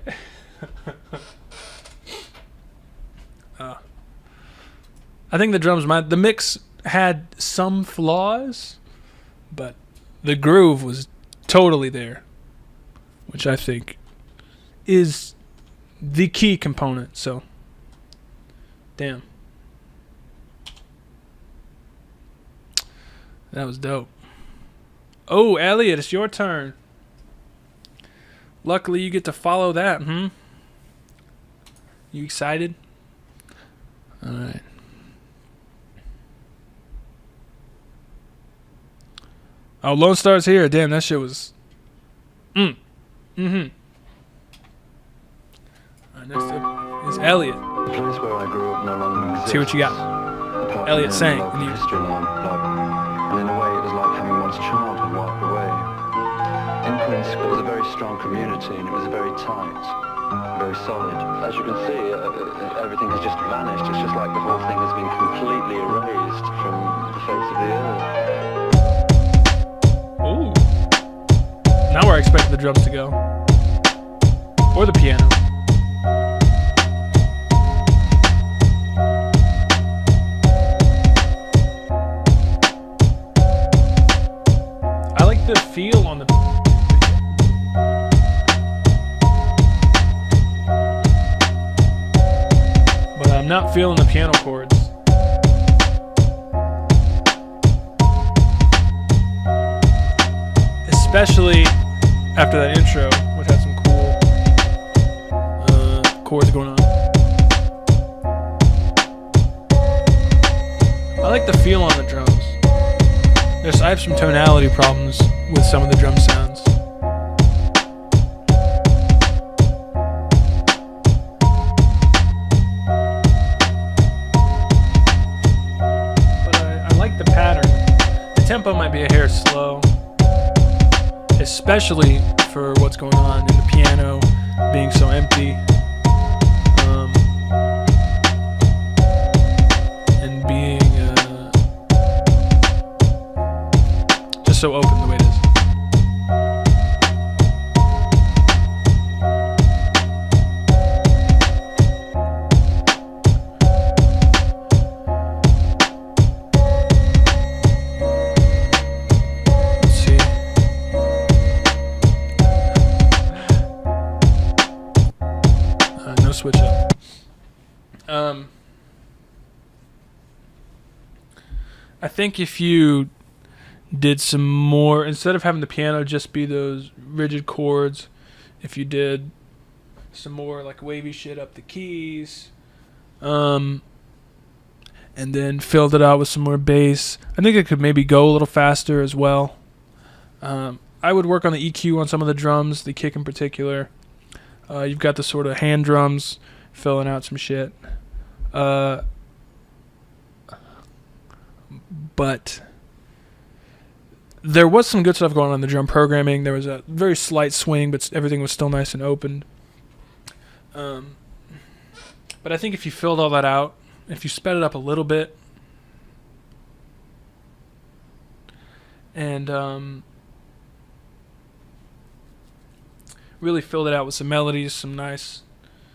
Speaker 1: I think the drums, the mix had some flaws, but the groove was totally there, which I think is the key component. So, damn. That was dope. Oh, Elliot, it's your turn. Luckily, you get to follow that, You excited? All right. Oh, Lone Star's here. Damn, that shit was... All right, next up is Elliot.
Speaker 10: The place where I grew up no longer exists.
Speaker 1: See what you got. Elliot sang.
Speaker 10: And in a way, it was like having one's childhood wiped away. In principle, it was a very strong community, and it was very tight, very solid. As you can see, everything has just vanished. It's just like the whole thing has been completely erased from the face of the earth.
Speaker 1: Ooh. Now where I expect the drums to go. Or the piano. I like the feel on the... But I'm not feeling the piano chords. Especially after that intro, which had some cool chords going on. I like the feel on the drums. I have some tonality problems with some of the drum sounds. But I like the pattern. The tempo might be a hair slow, especially for what's going on in the piano being so empty. And being just so open the way it is. Switch up. I think if you did some more, instead of having the piano just be those rigid chords, if you did some more like wavy shit up the keys, and then filled it out with some more bass, I think it could maybe go a little faster as well. I would work on the EQ on some of the drums, the kick in particular. You've got the sort of hand drums filling out some shit. But There was some good stuff going on in the drum programming. There was a very slight swing, but everything was still nice and open. But I think if you filled all that out, if you sped it up a little bit, and really filled it out with some melodies, some nice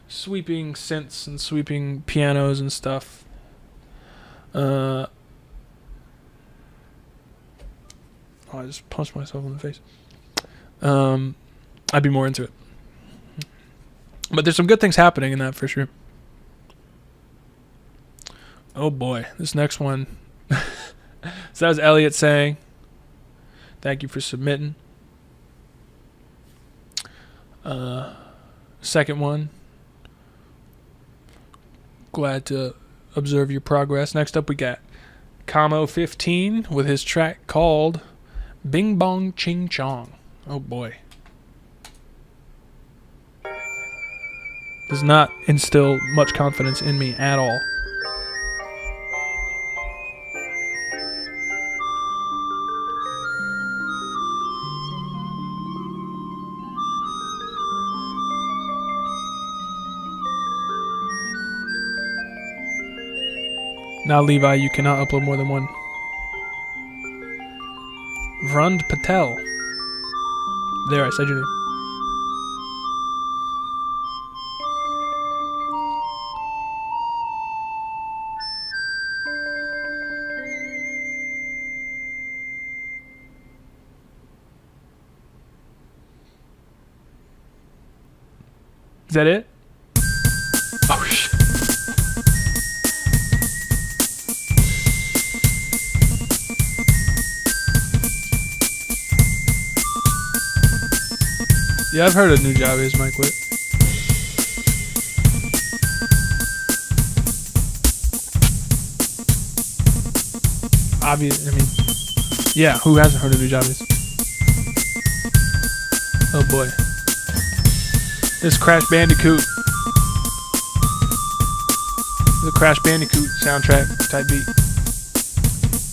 Speaker 1: sweeping synths and sweeping pianos and stuff. I just punched myself in the face. I'd be more into it. But there's some good things happening in that for sure. Oh boy, this next one. So that was Elliot saying, "Thank you for submitting." Second one. Glad to observe your progress. Next up we got Kamo 15 with his track called Bing Bong Ching Chong. Oh boy. Does not instill much confidence in me at all. Now, Levi, you cannot upload more than one. Vrund Patel. There, I said your name. Is that it? Oh, shit. Yeah, I've heard of New Javi's mic quit. Obvious, I mean, yeah, who hasn't heard of New Javi's? Oh boy. This Crash Bandicoot. The Crash Bandicoot soundtrack type beat.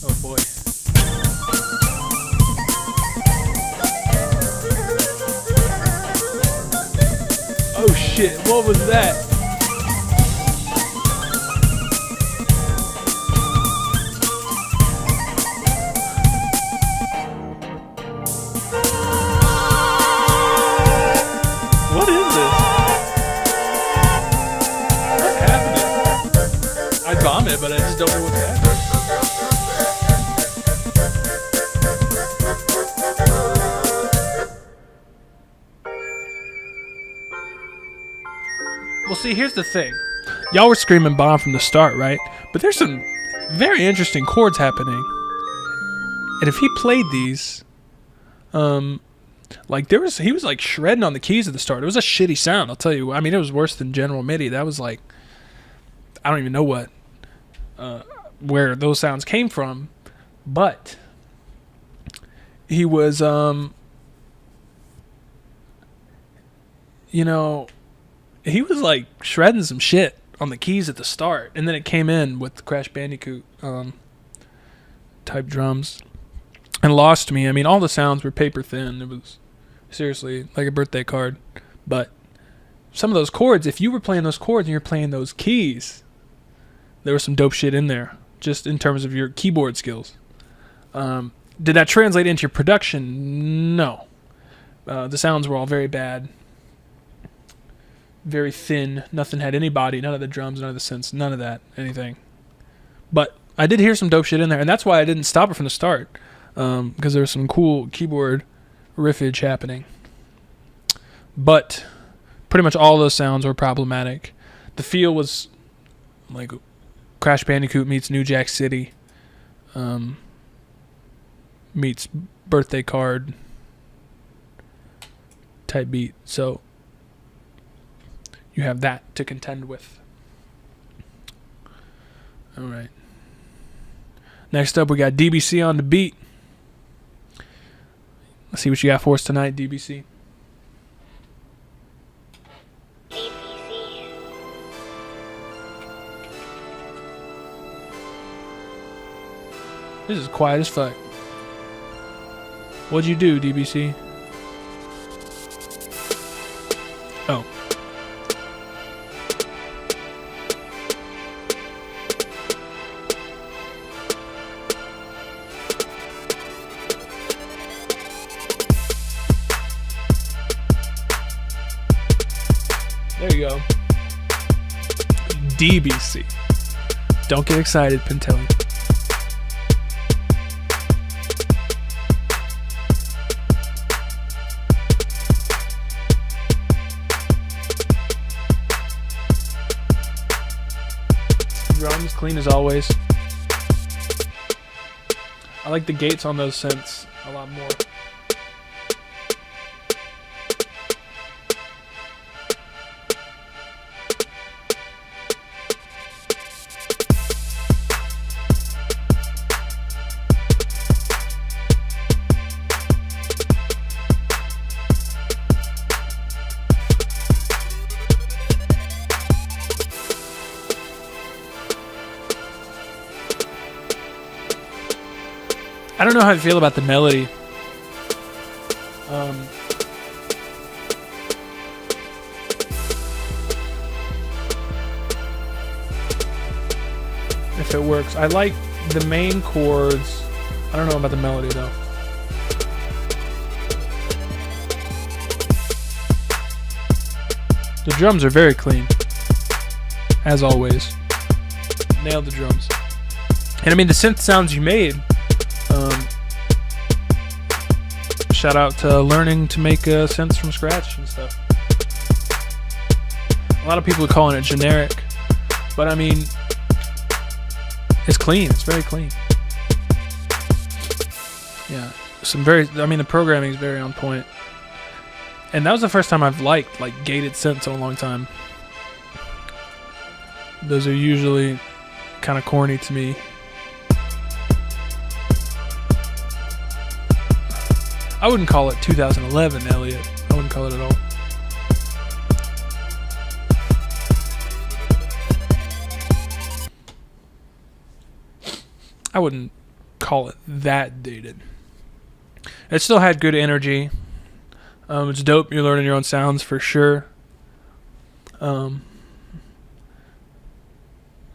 Speaker 1: Oh boy. Oh shit, what was that? What is this? What's happening? I'd vomit, but I just don't know what's happening. Well, see, here's the thing. Y'all were screaming bomb from the start, right? But there's some very interesting chords happening. And if he played these, like he was like shredding on the keys at the start. It was a shitty sound, I'll tell you. I mean, it was worse than General MIDI. That was like, I don't even know where those sounds came from. But he was, he was like shredding some shit on the keys at the start, and then it came in with the Crash Bandicoot type drums and lost me. I mean, all the sounds were paper thin. It was seriously like a birthday card. But some of those chords, if you were playing those chords and you're playing those keys, there was some dope shit in there, just in terms of your keyboard skills. Did that translate into your production? No. The sounds were all very bad. Very thin. Nothing had any body. None of the drums, none of the synths, none of that, anything. But I did hear some dope shit in there, and that's why I didn't stop it from the start, because there was some cool keyboard riffage happening. But pretty much all those sounds were problematic. The feel was like Crash Bandicoot meets New Jack City, meets birthday card type beat. So you have that to contend with. All right. Next up, we got DBC on the beat. Let's see what you got for us tonight, DBC. This is quiet as fuck. What'd you do, DBC? Oh. There you go. DBC. Don't get excited, Pintelli. Drums clean as always. I like the gates on those synths a lot more. I don't know how I feel about the melody. If it works. I like the main chords. I don't know about the melody though. The drums are very clean. As always. Nailed the drums. And I mean the synth sounds you made. Shout out to learning to make synths from scratch and stuff. A lot of people are calling it generic, but I mean, it's clean. It's very clean. Yeah, the programming is very on point. And that was the first time I've liked gated synths in a long time. Those are usually kind of corny to me. I wouldn't call it 2011, Elliot. I wouldn't call it at all. I wouldn't call it that dated. It still had good energy. It's dope. You're learning your own sounds for sure.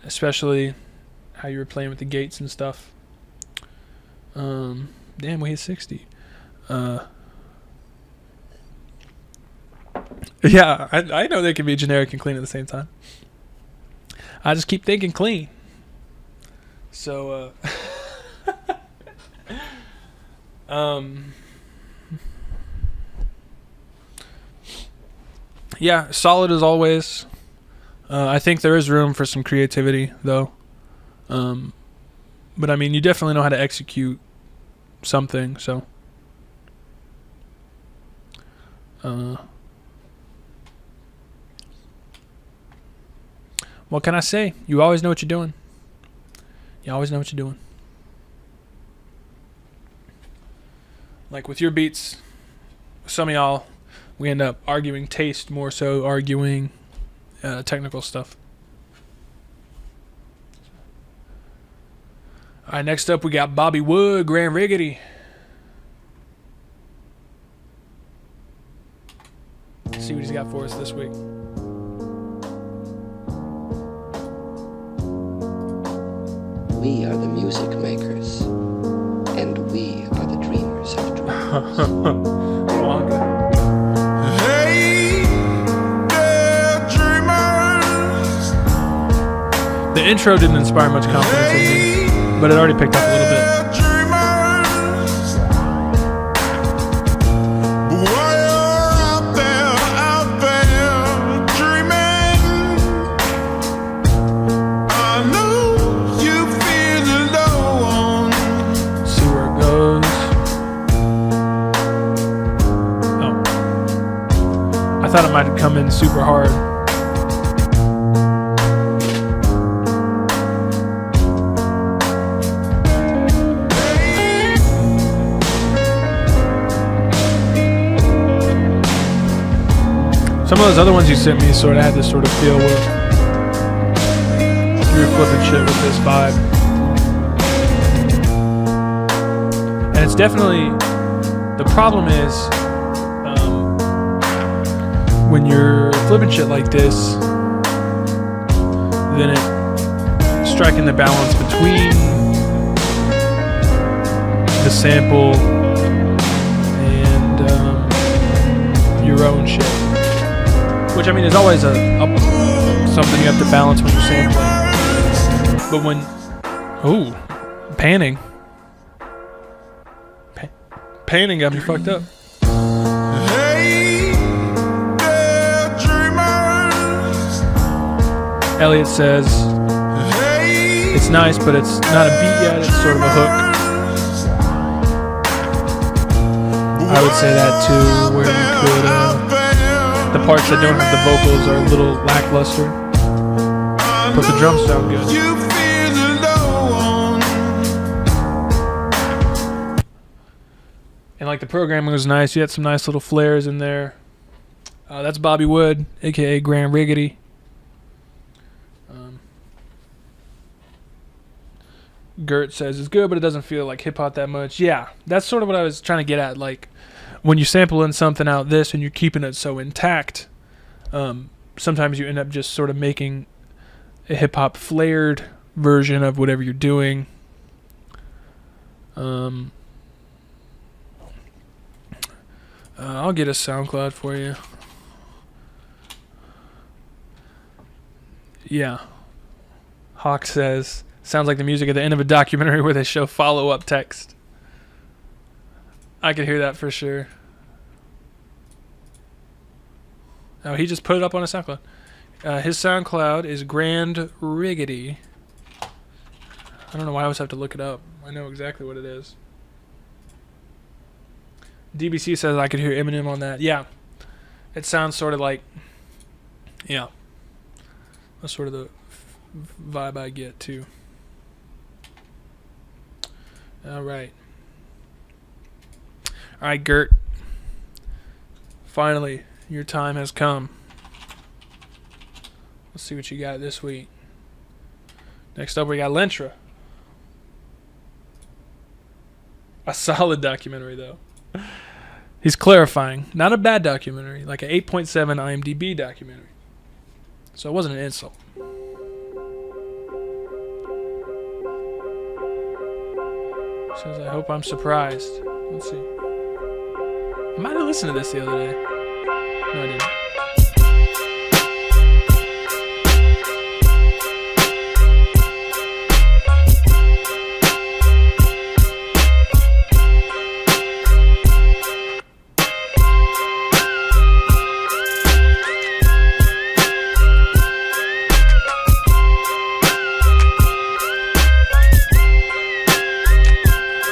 Speaker 1: Especially how you were playing with the gates and stuff. Damn, we hit 60. Yeah, I know they can be generic and clean at the same time. I just keep thinking clean. So, yeah, solid as always. I think there is room for some creativity, though. But I mean, you definitely know how to execute something, so. What can I say? You always know what you're doing. You always know what you're doing. Like with your beats, some of y'all, we end up arguing taste more so arguing technical stuff. Alright, next up we got Bobby Wood, Grand Riggedy. Let's see what he's got for us this week.
Speaker 11: We are the music makers, and we are the dreamers of dreams.
Speaker 2: Hey, dreamers.
Speaker 1: The intro didn't inspire much confidence in me, but it already picked up a little bit. I thought it might come in super hard. Some of those other ones you sent me sort of had this sort of feel where you were flipping shit with this vibe. And it's definitely The problem is, when you're flipping shit like this, then it's striking the balance between the sample and your own shit. Which, I mean, is always something you have to balance when you're sampling. But when... Ooh, panning. Panning got me fucked up. Elliot says, it's nice, but it's not a beat yet, it's sort of a hook. I would say that too, where you could, the parts that don't have the vocals are a little lackluster, but the drums sound good. And like the programming was nice, you had some nice little flares in there. That's Bobby Wood, aka Grand Riggedy. Gert says it's good, but it doesn't feel like hip hop that much. Yeah, that's sort of what I was trying to get at. Like when you sample in something out this and you're keeping it so intact, sometimes you end up just sort of making a hip hop flared version of whatever you're doing. I'll get a SoundCloud for you. Yeah. Hawk says, sounds like the music at the end of a documentary where they show follow-up text. I could hear that for sure. Oh, he just put it up on his SoundCloud. His SoundCloud is Grand Riggedy. I don't know why I always have to look it up. I know exactly what it is. DBC says I could hear Eminem on that. Yeah. It sounds sort of like... Yeah. That's sort of the vibe I get, too. Alright. Alright, Gert. Finally, your time has come. Let's see what you got this week. Next up, we got Lentra. A solid documentary, though. He's clarifying. Not a bad documentary. Like an 8.7 IMDb documentary. So it wasn't an insult. Says, I hope I'm surprised. Let's see. I might have listened to this the other day. No, I didn't.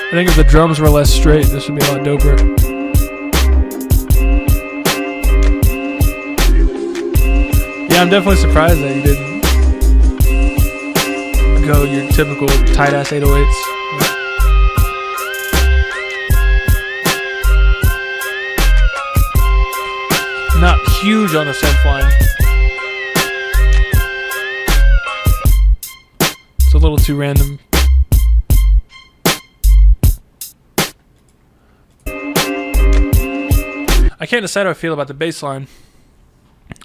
Speaker 1: I think if the drums were less straight, this would be a lot doper. Yeah, I'm definitely surprised that you didn't go your typical tight-ass 808s. Not huge on the synth line. It's a little too random. I can't decide how I feel about the bass line.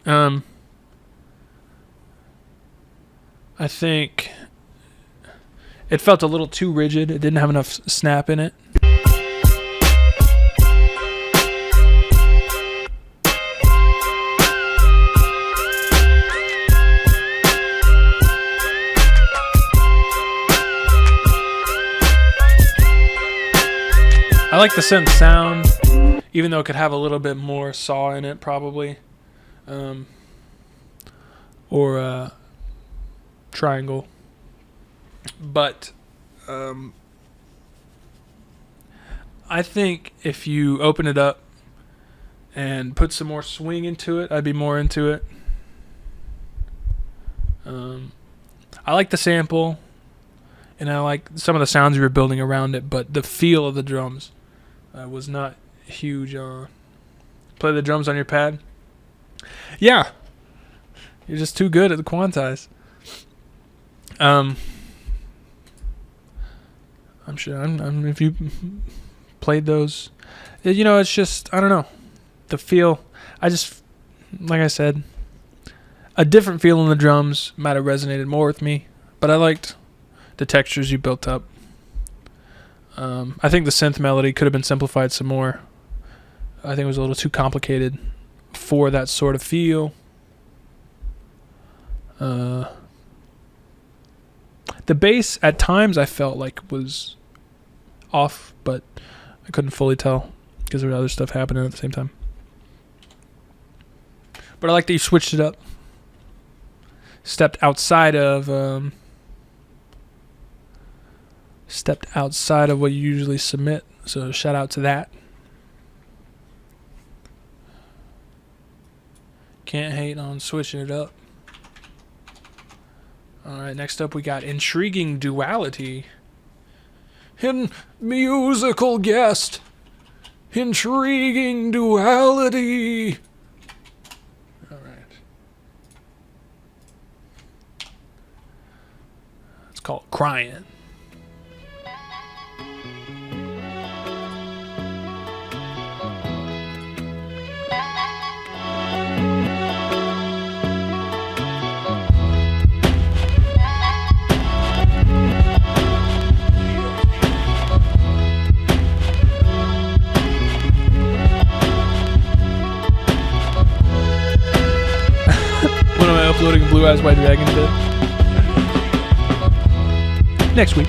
Speaker 1: I think it felt a little too rigid. It didn't have enough snap in it. I like the synth sound, even though it could have a little bit more saw in it, probably. Or triangle. But I think if you open it up and put some more swing into it, I'd be more into it. I like the sample, and I like some of the sounds you were building around it, but the feel of the drums was not huge. Play the drums on your pad. Yeah, you're just too good at the quantize. I'm sure. If you played those. You know, it's just, I don't know. The feel, like I said, a different feel in the drums might have resonated more with me, but I liked the textures you built up. I think the synth melody could have been simplified some more. I think it was a little too complicated for that sort of feel. The bass at times I felt like was off, but I couldn't fully tell because there was other stuff happening at the same time. But I like that you switched it up. Stepped outside of what you usually submit. So shout out to that. Can't hate on switching it up. Alright, next up we got Intriguing Duality. In musical guest. Intriguing Duality. Alright. It's called Crying. When am I uploading Blue Eyes White Dragon bit? Next week.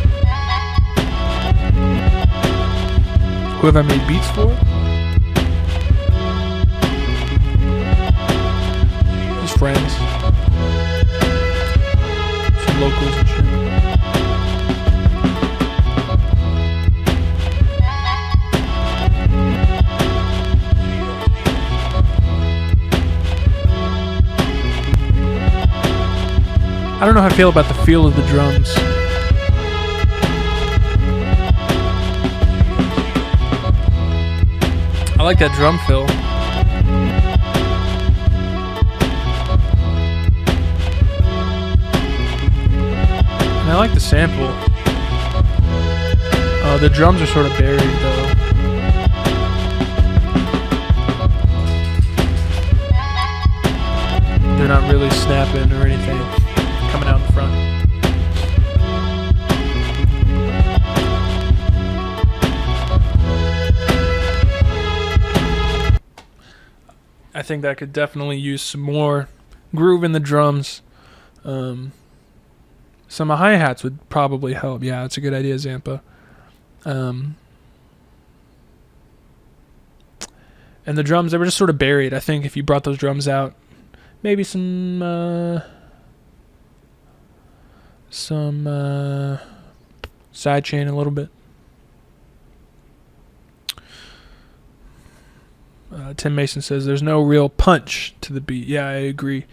Speaker 1: Who have I made beats for? Just friends. Some locals and shit. I don't know how I feel about the feel of the drums. I like that drum fill. And I like the sample. The drums are sort of buried though. They're not really snapping or anything coming out in front. I think that could definitely use some more groove in the drums. Some hi-hats would probably help. Yeah, that's a good idea, Zampa. And the drums, they were just sort of buried. I think if you brought those drums out, maybe some side chain a little bit. Tim Mason says there's no real punch to the beat. Yeah, I agree.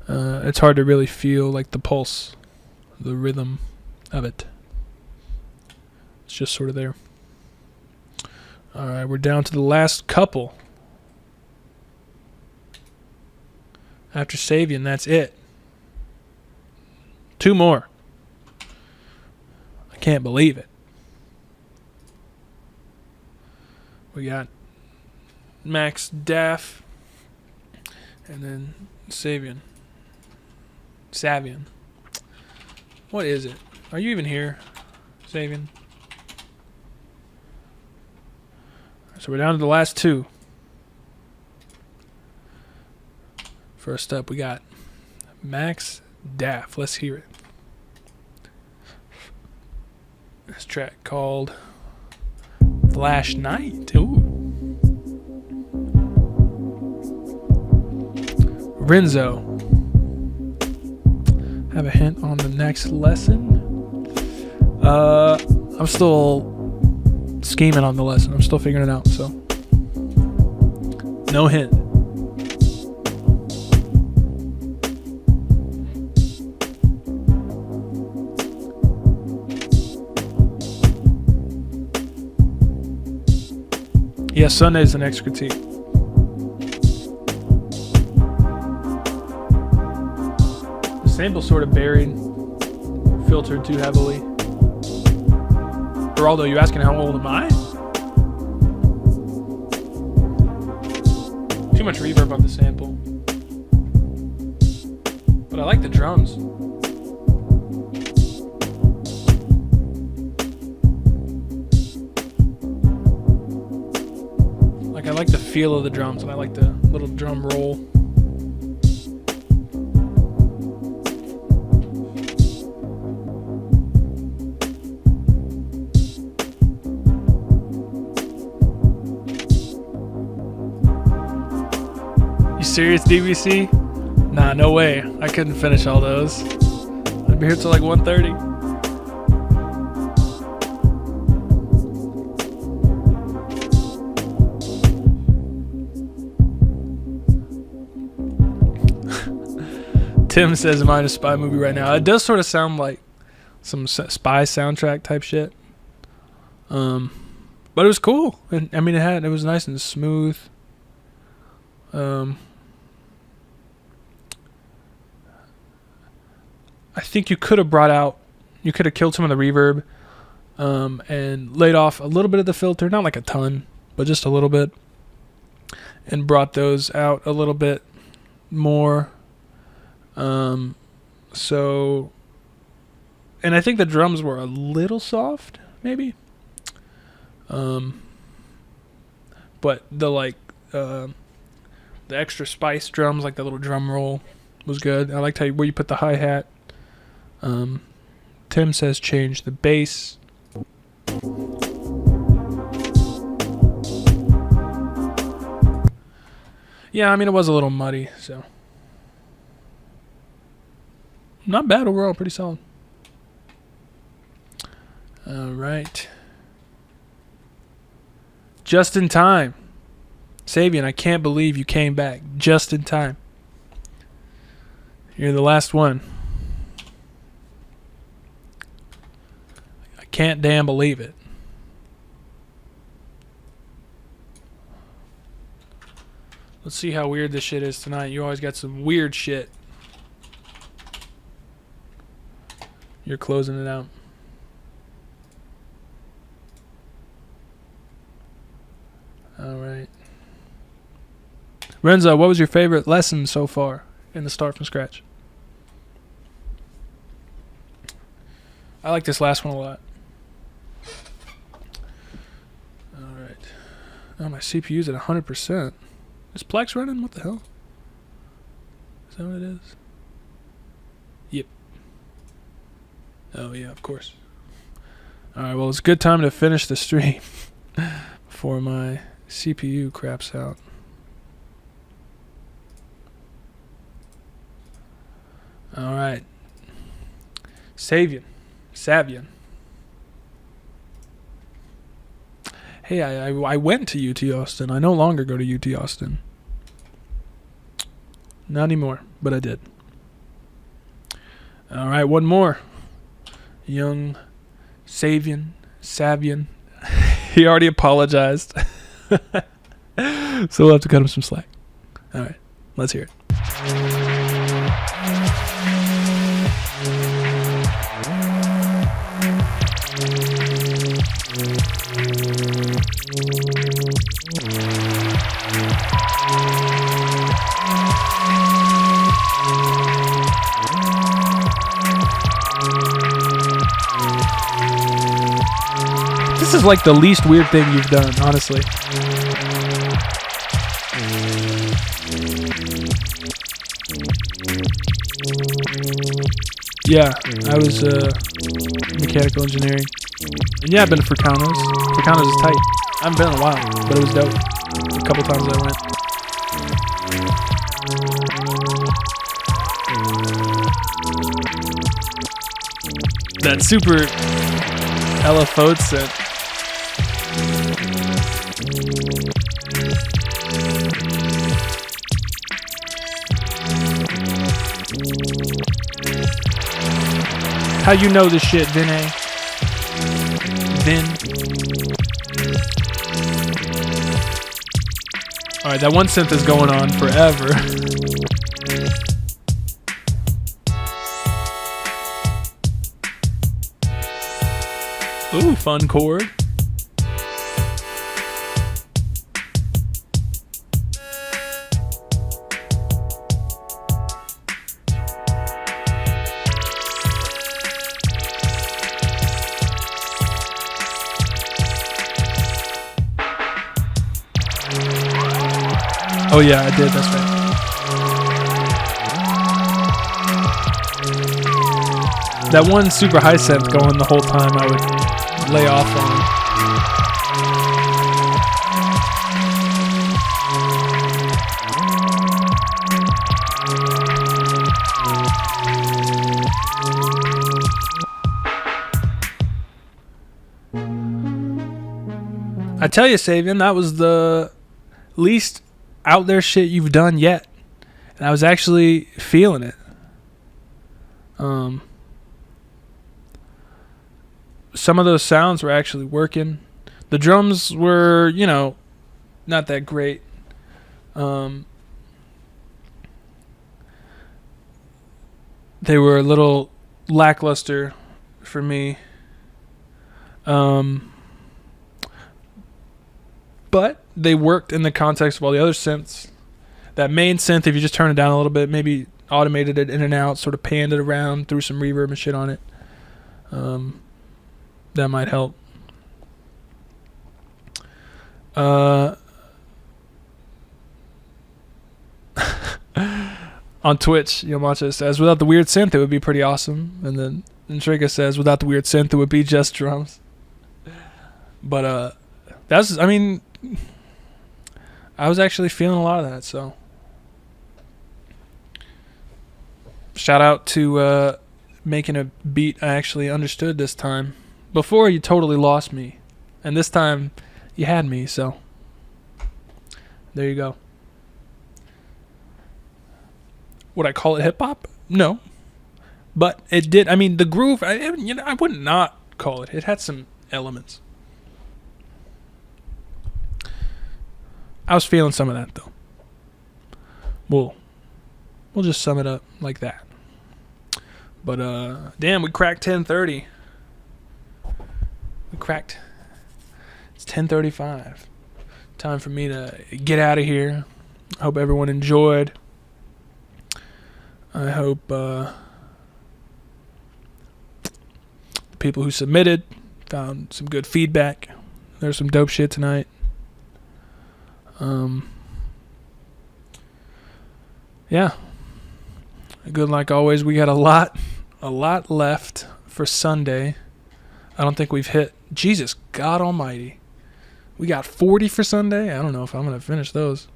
Speaker 1: It's hard to really feel like the pulse, the rhythm of it. It's just sort of there. All right, we're down to the last couple. After Savian, that's it. 2 more. I can't believe it. We got Max, Daff, and then Savian. What is it? Are you even here, Savian? So we're down to the last 2. First up, we got Max, Daff. Let's hear it. This track called Flash Night. Ooh. Renzo. Have a hint on the next lesson? I'm still scheming on the lesson. I'm still figuring it out, so no hint. Yeah, Sunday's the next critique. The sample's sort of buried, filtered too heavily. Geraldo, you asking how old am I? much reverb on the sample. But I like the drums. Like, I like the feel of the drums, and I like the little drum roll. Serious, DBC? Nah, no way. I couldn't finish all those. I'd be here till like 1:30. Tim says, "Am I in a spy movie right now?" It does sort of sound like some spy soundtrack type shit. But it was cool. And I mean, it was nice and smooth. I think you could have killed some of the reverb, and laid off a little bit of the filter, not like a ton, but just a little bit, and brought those out a little bit more. So, and I think the drums were a little soft, maybe. But the extra spice drums, like the little drum roll, was good. I liked where you put the hi-hat. Tim says change the bass. Yeah, I mean, it was a little muddy, so not bad overall, pretty solid. All right. Just in time. Savian, I can't believe you came back just in time. You're the last one. I can't damn believe it. Let's see how weird this shit is tonight. You always got some weird shit. You're closing it out. All right. Renzo, what was your favorite lesson so far in the Start From Scratch? I like this last one a lot. All right. Oh, my CPU's at 100%. Is Plex running? What the hell? Is that what it is? Yep. Oh, yeah, of course. All right, well, it's a good time to finish the stream before my CPU craps out. All right. Savian. Hey, I went to UT Austin. I no longer go to UT Austin. Not anymore, but I did. All right, one more. Young Savian. He already apologized. So we'll have to cut him some slack. All right, let's hear it. This is like the least weird thing you've done, honestly. Yeah, I was mechanical engineering. And yeah, I've been to Fricano's. Fricano's is tight. I haven't been in a while, but it was dope. A couple times I went. That super Ella Fote set. How you know this shit, Vinay? Vin. Alright, that one synth is going on forever. Ooh, fun chord. Oh yeah, I did. That's right. That one super high synth going the whole time I would lay off on. I tell you, Savan, that was the least out there shit you've done yet. And I was actually feeling it. Some of those sounds were actually working. The drums were, you know, not that great. They were a little lackluster for me. But they worked in the context of all the other synths. That main synth, if you just turn it down a little bit, maybe automated it in and out, sort of panned it around, threw some reverb and shit on it. That might help. On Twitch, Yamacha says, without the weird synth, it would be pretty awesome. And then Inshinka says, without the weird synth, it would be just drums. But, that's, I mean, I was actually feeling a lot of that, so. Shout out to making a beat I actually understood this time. Before, you totally lost me. And this time, you had me, so. There you go. Would I call it hip-hop? No. But it did, I mean, the groove, I would not call it. It had some elements. I was feeling some of that, though. We'll just sum it up like that. But, damn, we cracked 10:30. We cracked. It's 10:35. Time for me to get out of here. I hope everyone enjoyed. I hope the people who submitted found some good feedback. There's some dope shit tonight. Yeah. Good like always. We got a lot left for Sunday. I don't think we've hit. Jesus God Almighty. We got 40 for Sunday. I don't know if I'm gonna finish those.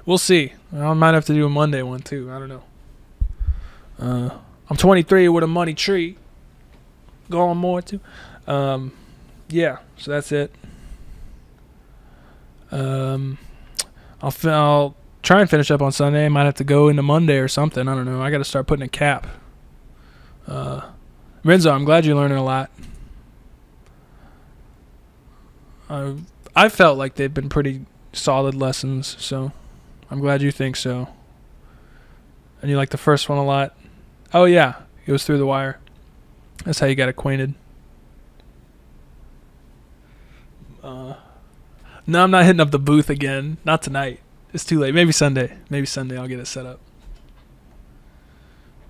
Speaker 1: We'll see. I might have to do a Monday one too. I don't know. I'm 23 with a money tree. Going more too. Yeah, so that's it. I'll try and finish up on Sunday. I might have to go into Monday or something. I don't know. I got to start putting a cap. Renzo, I'm glad you're learning a lot. I felt like they've been pretty solid lessons, so I'm glad you think so. And you like the first one a lot. Oh yeah, it was through the wire. That's how you got acquainted. No, I'm not hitting up the booth again. Not tonight. It's too late. Maybe Sunday. Maybe Sunday I'll get it set up.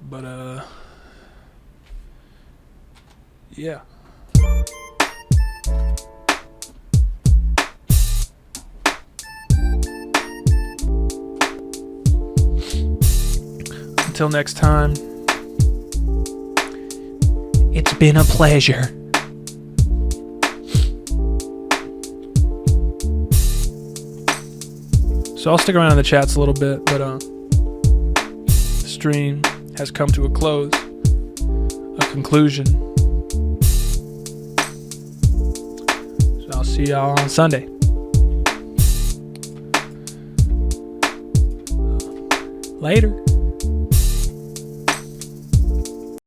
Speaker 1: But, yeah. Until next time, it's been a pleasure. So I'll stick around in the chats a little bit, but the stream has come to a close, a conclusion. So I'll see y'all on Sunday. Later.